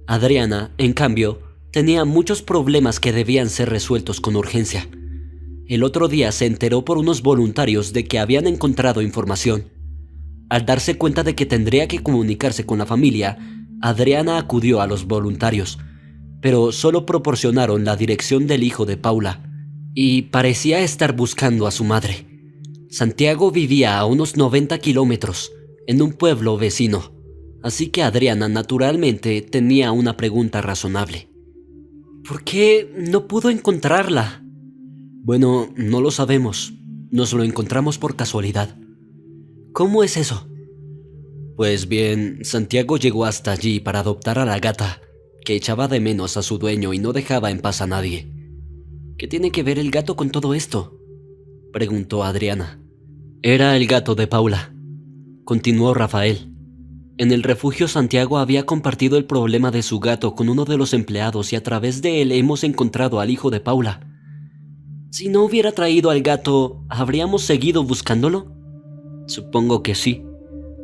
Adriana, en cambio, tenía muchos problemas que debían ser resueltos con urgencia. El otro día se enteró por unos voluntarios de que habían encontrado información. Al darse cuenta de que tendría que comunicarse con la familia, Adriana acudió a los voluntarios, pero solo proporcionaron la dirección del hijo de Paula, y parecía estar buscando a su madre. Santiago vivía a unos 90 kilómetros, en un pueblo vecino, así que Adriana naturalmente tenía una pregunta razonable. ¿Por qué no pudo encontrarla? Bueno, no lo sabemos. Nos lo encontramos por casualidad. ¿Cómo es eso? Pues bien, Santiago llegó hasta allí para adoptar a la gata, que echaba de menos a su dueño y no dejaba en paz a nadie. ¿Qué tiene que ver el gato con todo esto?, preguntó Adriana. Era el gato de Paula, continuó Rafael. En el refugio Santiago había compartido el problema de su gato con uno de los empleados y a través de él hemos encontrado al hijo de Paula. Si no hubiera traído al gato, ¿habríamos seguido buscándolo? Supongo que sí.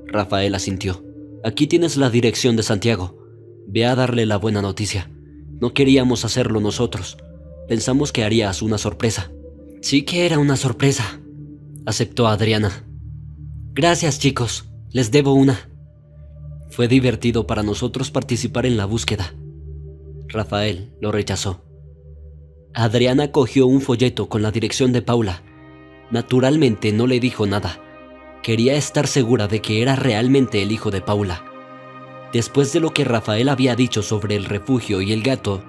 Rafael asintió. Aquí tienes la dirección de Santiago. Ve a darle la buena noticia. No queríamos hacerlo nosotros. Pensamos que harías una sorpresa. Sí que era una sorpresa, aceptó Adriana. Gracias, chicos. Les debo una. Fue divertido para nosotros participar en la búsqueda. Rafael lo rechazó. Adriana cogió un folleto con la dirección de Paula. Naturalmente no le dijo nada. Quería estar segura de que era realmente el hijo de Paula. Después de lo que Rafael había dicho sobre el refugio y el gato,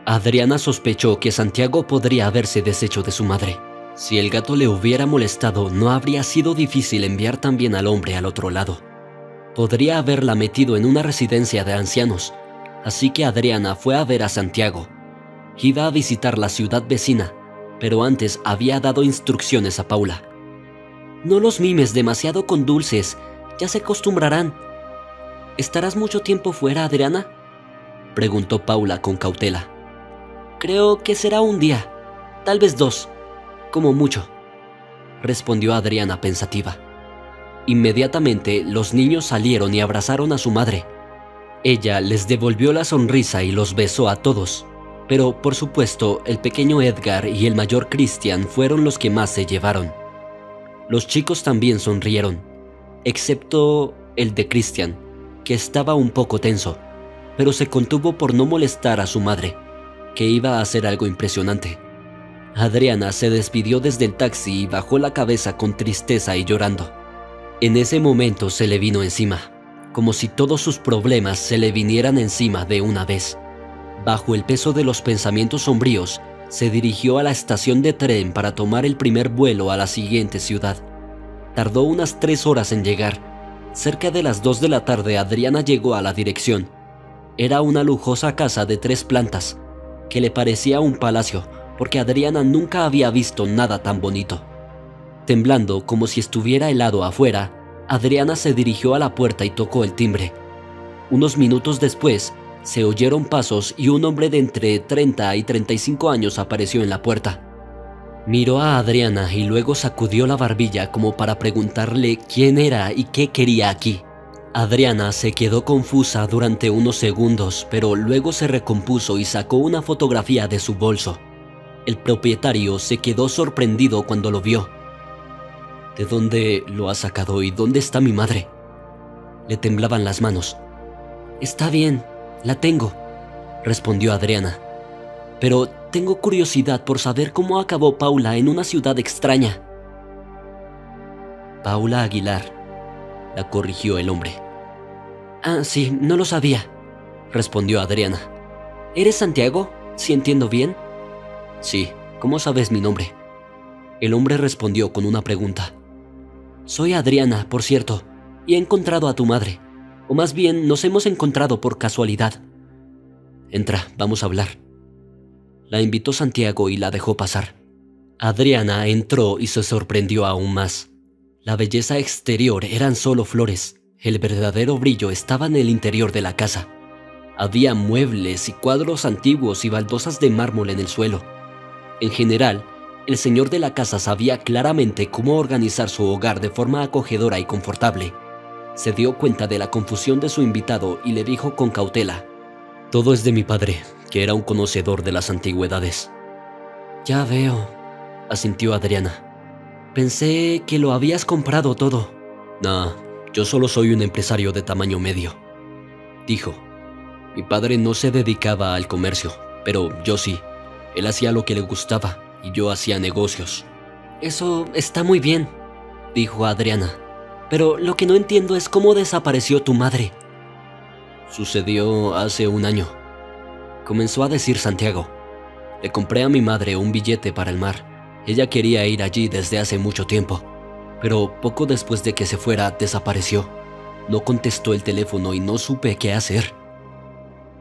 Adriana sospechó que Santiago podría haberse deshecho de su madre. Si el gato le hubiera molestado, no habría sido difícil enviar también al hombre al otro lado. Podría haberla metido en una residencia de ancianos, así que Adriana fue a ver a Santiago. Iba a visitar la ciudad vecina, pero antes había dado instrucciones a Paula. No los mimes demasiado con dulces, ya se acostumbrarán. ¿Estarás mucho tiempo fuera, Adriana?, preguntó Paula con cautela. Creo que será un día, tal vez 2, como mucho, respondió Adriana pensativa. Inmediatamente los niños salieron y abrazaron a su madre. Ella les devolvió la sonrisa y los besó a todos, pero por supuesto el pequeño Edgar y el mayor Christian fueron los que más se llevaron. Los chicos también sonrieron, excepto el de Christian, que estaba un poco tenso, pero se contuvo por no molestar a su madre, que iba a hacer algo impresionante. Adriana se despidió desde el taxi y bajó la cabeza con tristeza y llorando. En ese momento se le vino encima, como si todos sus problemas se le vinieran encima de una vez. Bajo el peso de los pensamientos sombríos, se dirigió a la estación de tren para tomar el primer vuelo a la siguiente ciudad. Tardó unas 3 horas en llegar. Cerca de las 2 de la tarde, Adriana llegó a la dirección. Era una lujosa casa de 3 plantas, que le parecía un palacio, porque Adriana nunca había visto nada tan bonito. Temblando como si estuviera helado afuera, Adriana se dirigió a la puerta y tocó el timbre. Unos minutos después, se oyeron pasos y un hombre de entre 30 y 35 años apareció en la puerta. Miró a Adriana y luego sacudió la barbilla como para preguntarle quién era y qué quería aquí. Adriana se quedó confusa durante unos segundos, pero luego se recompuso y sacó una fotografía de su bolso. El propietario se quedó sorprendido cuando lo vio. ¿De dónde lo ha sacado y dónde está mi madre? Le temblaban las manos. Está bien, la tengo, respondió Adriana. Pero tengo curiosidad por saber cómo acabó Paula en una ciudad extraña. Paula Aguilar, la corrigió el hombre. Ah, sí, no lo sabía, respondió Adriana. ¿Eres Santiago? ¿Sí entiendo bien? Sí, ¿cómo sabes mi nombre? El hombre respondió con una pregunta. Soy Adriana, por cierto, y he encontrado a tu madre. O más bien, nos hemos encontrado por casualidad. Entra, vamos a hablar. La invitó Santiago y la dejó pasar. Adriana entró y se sorprendió aún más. La belleza exterior eran solo flores. El verdadero brillo estaba en el interior de la casa. Había muebles y cuadros antiguos y baldosas de mármol en el suelo. En general, el señor de la casa sabía claramente cómo organizar su hogar de forma acogedora y confortable. Se dio cuenta de la confusión de su invitado y le dijo con cautela: «Todo es de mi padre, que era un conocedor de las antigüedades». «Ya veo», asintió Adriana. «Pensé que lo habías comprado todo». «No, yo solo soy un empresario de tamaño medio», dijo. «Mi padre no se dedicaba al comercio, pero yo sí. Él hacía lo que le gustaba y yo hacía negocios». «Eso está muy bien», dijo Adriana. «Pero lo que no entiendo es cómo desapareció tu madre». «Sucedió hace 1 año», comenzó a decir Santiago. «Le compré a mi madre un billete para el mar. Ella quería ir allí desde hace mucho tiempo, pero poco después de que se fuera, desapareció. No contestó el teléfono y no supe qué hacer».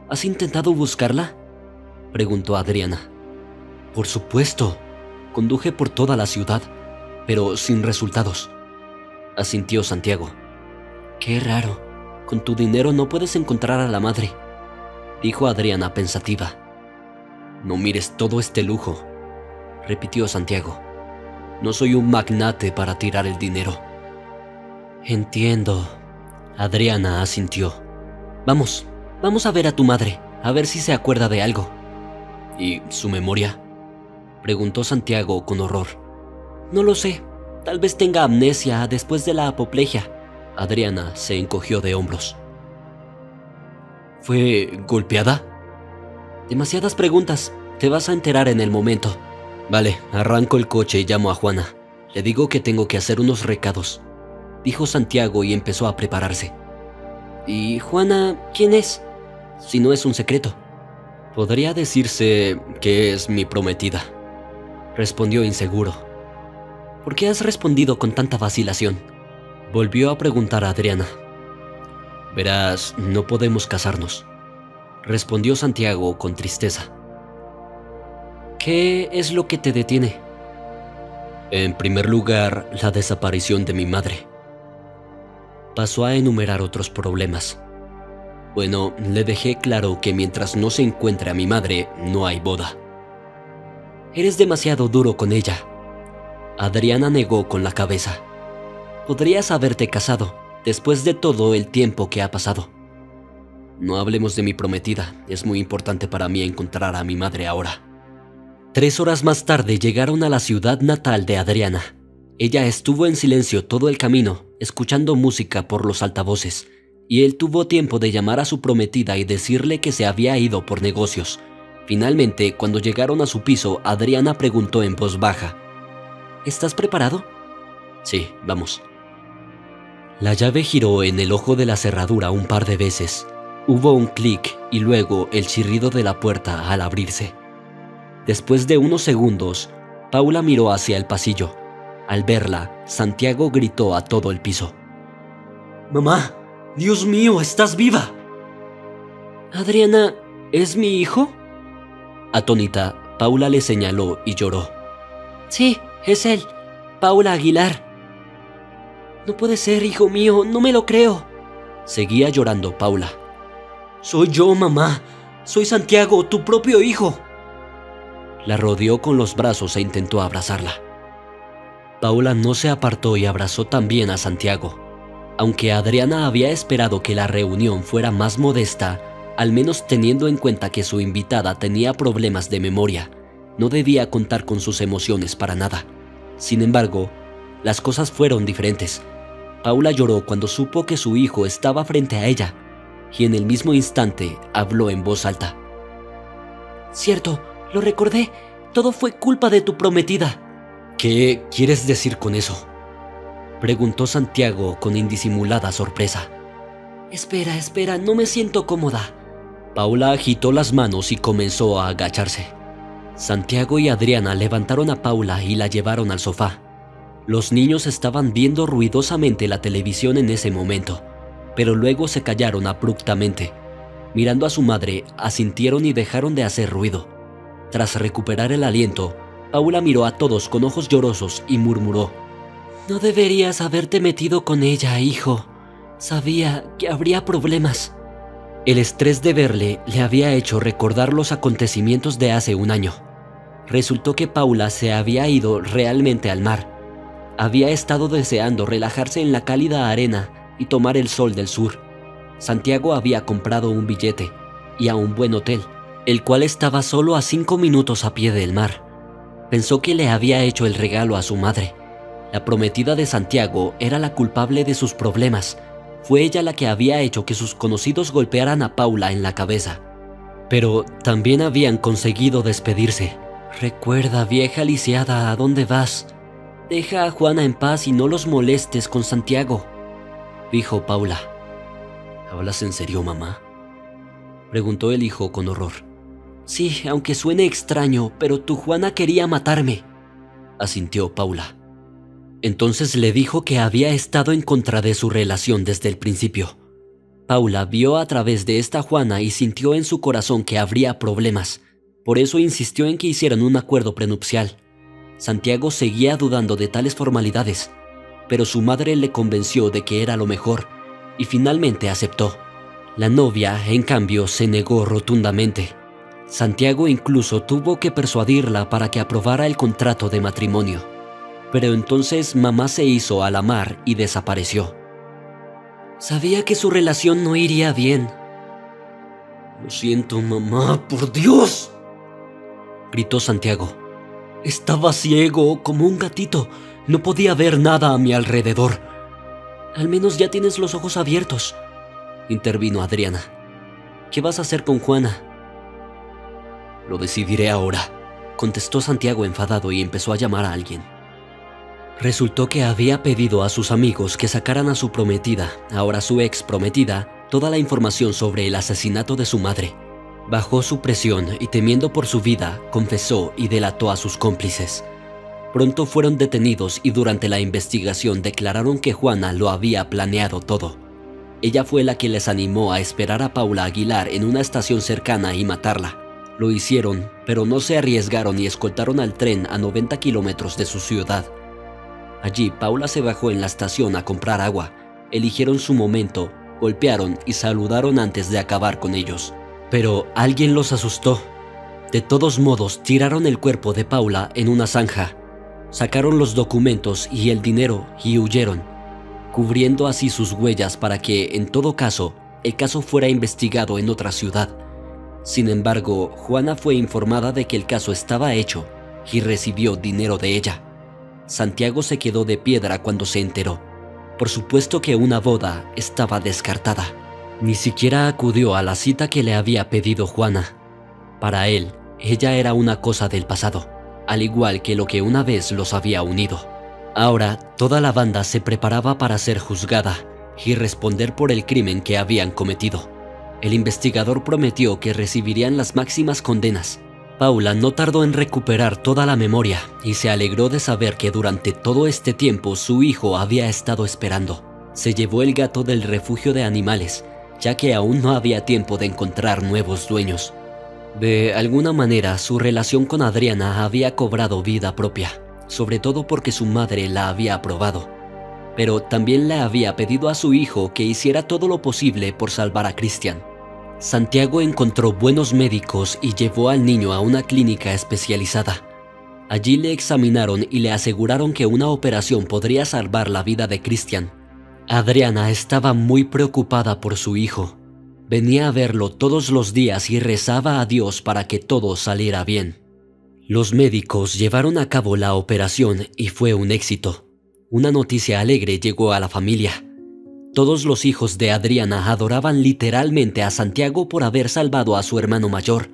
«¿Has intentado buscarla?», preguntó Adriana. «Por supuesto. Conduje por toda la ciudad, pero sin resultados», asintió Santiago. «Qué raro. Con tu dinero no puedes encontrar a la madre», dijo Adriana pensativa. «No mires todo este lujo», repitió Santiago. No soy un magnate para tirar el dinero. Entiendo. Adriana asintió. Vamos a ver a tu madre, a ver si se acuerda de algo. ¿Y su memoria? Preguntó Santiago con horror. No lo sé, tal vez tenga amnesia después de la apoplejía. Adriana se encogió de hombros. ¿Fue golpeada? Demasiadas preguntas, te vas a enterar en el momento. Vale, arranco el coche y llamo a Juana. Le digo que tengo que hacer unos recados, dijo Santiago y empezó a prepararse. ¿Y Juana quién es? Si no es un secreto. Podría decirse que es mi prometida, respondió inseguro. ¿Por qué has respondido con tanta vacilación? Volvió a preguntar a Adriana. Verás, no podemos casarnos, respondió Santiago con tristeza. ¿Qué es lo que te detiene? En primer lugar, la desaparición de mi madre. Pasó a enumerar otros problemas. Bueno, le dejé claro que mientras no se encuentre a mi madre, no hay boda. Eres demasiado duro con ella. Adriana negó con la cabeza. Podrías haberte casado, después de todo el tiempo que ha pasado. No hablemos de mi prometida, es muy importante para mí encontrar a mi madre ahora. 3 horas más tarde llegaron a la ciudad natal de Adriana. Ella estuvo en silencio todo el camino, escuchando música por los altavoces, y él tuvo tiempo de llamar a su prometida y decirle que se había ido por negocios. Finalmente, cuando llegaron a su piso, Adriana preguntó en voz baja: ¿Estás preparado? Sí, vamos. La llave giró en el ojo de la cerradura un par de veces. Hubo un clic y luego el chirrido de la puerta al abrirse. Después de unos segundos, Paula miró hacia el pasillo. Al verla, Santiago gritó a todo el piso: ¡Mamá! ¡Dios mío, estás viva! Adriana, ¿es mi hijo? Atónita, Paula le señaló y lloró. Sí, es él, Paula Aguilar. No puede ser, hijo mío, no me lo creo. Seguía llorando Paula. Soy yo, mamá. Soy Santiago, tu propio hijo. La rodeó con los brazos e intentó abrazarla. Paula no se apartó y abrazó también a Santiago. Aunque Adriana había esperado que la reunión fuera más modesta, al menos teniendo en cuenta que su invitada tenía problemas de memoria, no debía contar con sus emociones para nada. Sin embargo, las cosas fueron diferentes. Paula lloró cuando supo que su hijo estaba frente a ella, y en el mismo instante habló en voz alta. Cierto, lo recordé. Todo fue culpa de tu prometida. ¿Qué quieres decir con eso?, preguntó Santiago con indisimulada sorpresa. Espera, no me siento cómoda. Paula agitó las manos y comenzó a agacharse. Santiago y Adriana levantaron a Paula y la llevaron al sofá. Los niños estaban viendo ruidosamente la televisión en ese momento, pero luego se callaron abruptamente. Mirando a su madre, asintieron y dejaron de hacer ruido. Tras recuperar el aliento, Paula miró a todos con ojos llorosos y murmuró: No deberías haberte metido con ella, hijo. Sabía que habría problemas. El estrés de verle le había hecho recordar los acontecimientos de hace un año. Resultó que Paula se había ido realmente al mar. Había estado deseando relajarse en la cálida arena y tomar el sol del sur. Santiago había comprado un billete y a un buen hotel, el cual estaba solo a 5 minutos a pie del mar. Pensó que le había hecho el regalo a su madre. La prometida de Santiago era la culpable de sus problemas. Fue ella la que había hecho que sus conocidos golpearan a Paula en la cabeza. Pero también habían conseguido despedirse. Recuerda, vieja lisiada, ¿a dónde vas? Deja a Juana en paz y no los molestes con Santiago, dijo Paula. ¿Hablas en serio, mamá?, preguntó el hijo con horror. Sí, aunque suene extraño, pero tu Juana quería matarme, asintió Paula. Entonces le dijo que había estado en contra de su relación desde el principio. Paula vio a través de esta Juana y sintió en su corazón que habría problemas. Por eso insistió en que hicieran un acuerdo prenupcial. Santiago seguía dudando de tales formalidades, pero su madre le convenció de que era lo mejor y finalmente aceptó. La novia, en cambio, se negó rotundamente. Santiago incluso tuvo que persuadirla para que aprobara el contrato de matrimonio. Pero entonces mamá se hizo a la mar y desapareció. Sabía que su relación no iría bien. «Lo siento, mamá, por Dios», gritó Santiago. «Estaba ciego como un gatito. No podía ver nada a mi alrededor». «Al menos ya tienes los ojos abiertos», intervino Adriana. «¿Qué vas a hacer con Juana?» «Lo decidiré ahora», contestó Santiago enfadado y empezó a llamar a alguien. Resultó que había pedido a sus amigos que sacaran a su prometida, ahora su ex prometida, toda la información sobre el asesinato de su madre. Bajó su presión y, temiendo por su vida, confesó y delató a sus cómplices. Pronto fueron detenidos y durante la investigación declararon que Juana lo había planeado todo. Ella fue la que les animó a esperar a Paula Aguilar en una estación cercana y matarla. Lo hicieron, pero no se arriesgaron y escoltaron al tren a 90 kilómetros de su ciudad. Allí, Paula se bajó en la estación a comprar agua. Eligieron su momento, golpearon y saludaron antes de acabar con ellos. Pero alguien los asustó. De todos modos, tiraron el cuerpo de Paula en una zanja. Sacaron los documentos y el dinero y huyeron, cubriendo así sus huellas para que, en todo caso, el caso fuera investigado en otra ciudad. Sin embargo, Juana fue informada de que el caso estaba hecho y recibió dinero de ella. Santiago se quedó de piedra cuando se enteró. Por supuesto que una boda estaba descartada. Ni siquiera acudió a la cita que le había pedido Juana. Para él, ella era una cosa del pasado, al igual que lo que una vez los había unido. Ahora, toda la banda se preparaba para ser juzgada y responder por el crimen que habían cometido. El investigador prometió que recibirían las máximas condenas. Paula no tardó en recuperar toda la memoria y se alegró de saber que durante todo este tiempo su hijo había estado esperando. Se llevó el gato del refugio de animales, ya que aún no había tiempo de encontrar nuevos dueños. De alguna manera, su relación con Adriana había cobrado vida propia, sobre todo porque su madre la había aprobado. Pero también le había pedido a su hijo que hiciera todo lo posible por salvar a Cristian. Santiago encontró buenos médicos y llevó al niño a una clínica especializada. Allí le examinaron y le aseguraron que una operación podría salvar la vida de Cristian. Adriana estaba muy preocupada por su hijo. Venía a verlo todos los días y rezaba a Dios para que todo saliera bien. Los médicos llevaron a cabo la operación y fue un éxito. Una noticia alegre llegó a la familia. Todos los hijos de Adriana adoraban literalmente a Santiago por haber salvado a su hermano mayor.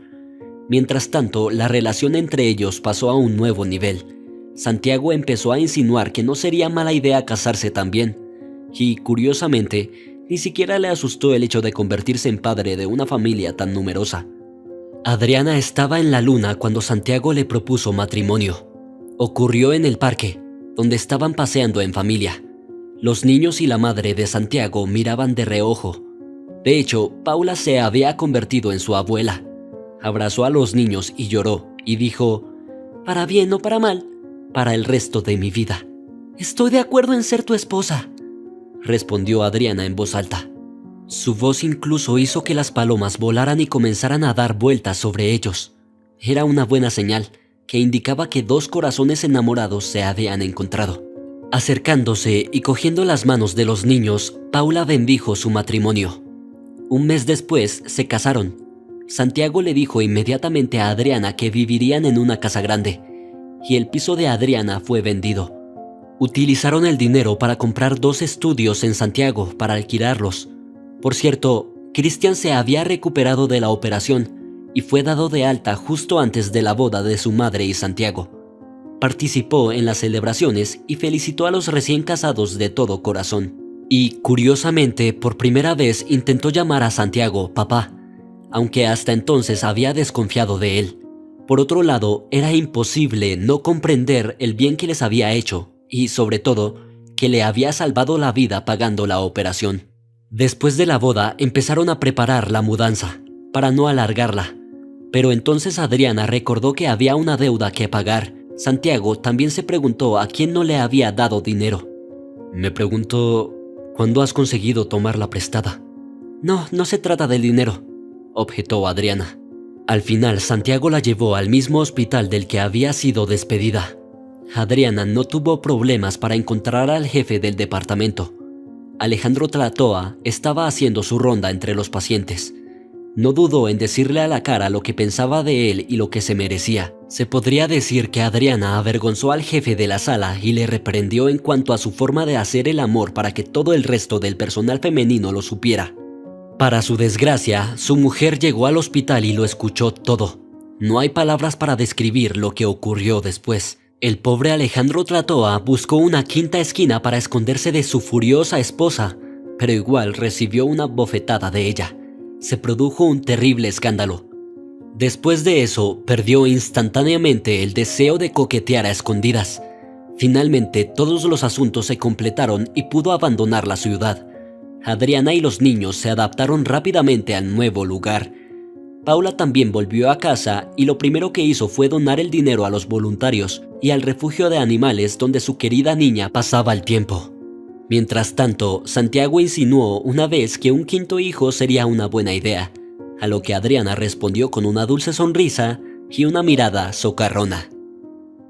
Mientras tanto, la relación entre ellos pasó a un nuevo nivel. Santiago empezó a insinuar que no sería mala idea casarse también. Y, curiosamente, ni siquiera le asustó el hecho de convertirse en padre de una familia tan numerosa. Adriana estaba en la luna cuando Santiago le propuso matrimonio. Ocurrió en el parque, donde estaban paseando en familia. Los niños y la madre de Santiago miraban de reojo. De hecho, Paula se había convertido en su abuela. Abrazó a los niños y lloró, y dijo: «Para bien o para mal, para el resto de mi vida. Estoy de acuerdo en ser tu esposa», respondió Adriana en voz alta. Su voz incluso hizo que las palomas volaran y comenzaran a dar vueltas sobre ellos. Era una buena señal, que indicaba que dos corazones enamorados se habían encontrado. Acercándose y cogiendo las manos de los niños, Paula bendijo su matrimonio. Un mes después se casaron. Santiago le dijo inmediatamente a Adriana que vivirían en una casa grande, y el piso de Adriana fue vendido. Utilizaron el dinero para comprar 2 estudios en Santiago para alquilarlos. Por cierto, Cristian se había recuperado de la operación y fue dado de alta justo antes de la boda de su madre y Santiago. Participó en las celebraciones y felicitó a los recién casados de todo corazón. Y, curiosamente, por primera vez intentó llamar a Santiago papá, aunque hasta entonces había desconfiado de él. Por otro lado, era imposible no comprender el bien que les había hecho y, sobre todo, que le había salvado la vida pagando la operación. Después de la boda, empezaron a preparar la mudanza, para no alargarla. Pero entonces Adriana recordó que había una deuda que pagar. Santiago también se preguntó a quién no le había dado dinero. «Me pregunto, ¿cuándo has conseguido tomarla prestada?» No se trata del dinero», objetó Adriana. Al final, Santiago la llevó al mismo hospital del que había sido despedida. Adriana no tuvo problemas para encontrar al jefe del departamento. Alejandro Tlatoa estaba haciendo su ronda entre los pacientes. No dudó en decirle a la cara lo que pensaba de él y lo que se merecía. Se podría decir que Adriana avergonzó al jefe de la sala y le reprendió en cuanto a su forma de hacer el amor para que todo el resto del personal femenino lo supiera. Para su desgracia, su mujer llegó al hospital y lo escuchó todo. No hay palabras para describir lo que ocurrió después. El pobre Alejandro Tlatoa buscó una quinta esquina para esconderse de su furiosa esposa, pero igual recibió una bofetada de ella. Se produjo un terrible escándalo. Después de eso, perdió instantáneamente el deseo de coquetear a escondidas. Finalmente, todos los asuntos se completaron y pudo abandonar la ciudad. Adriana y los niños se adaptaron rápidamente al nuevo lugar. Paula también volvió a casa y lo primero que hizo fue donar el dinero a los voluntarios y al refugio de animales donde su querida niña pasaba el tiempo. Mientras tanto, Santiago insinuó una vez que un quinto hijo sería una buena idea, a lo que Adriana respondió con una dulce sonrisa y una mirada socarrona.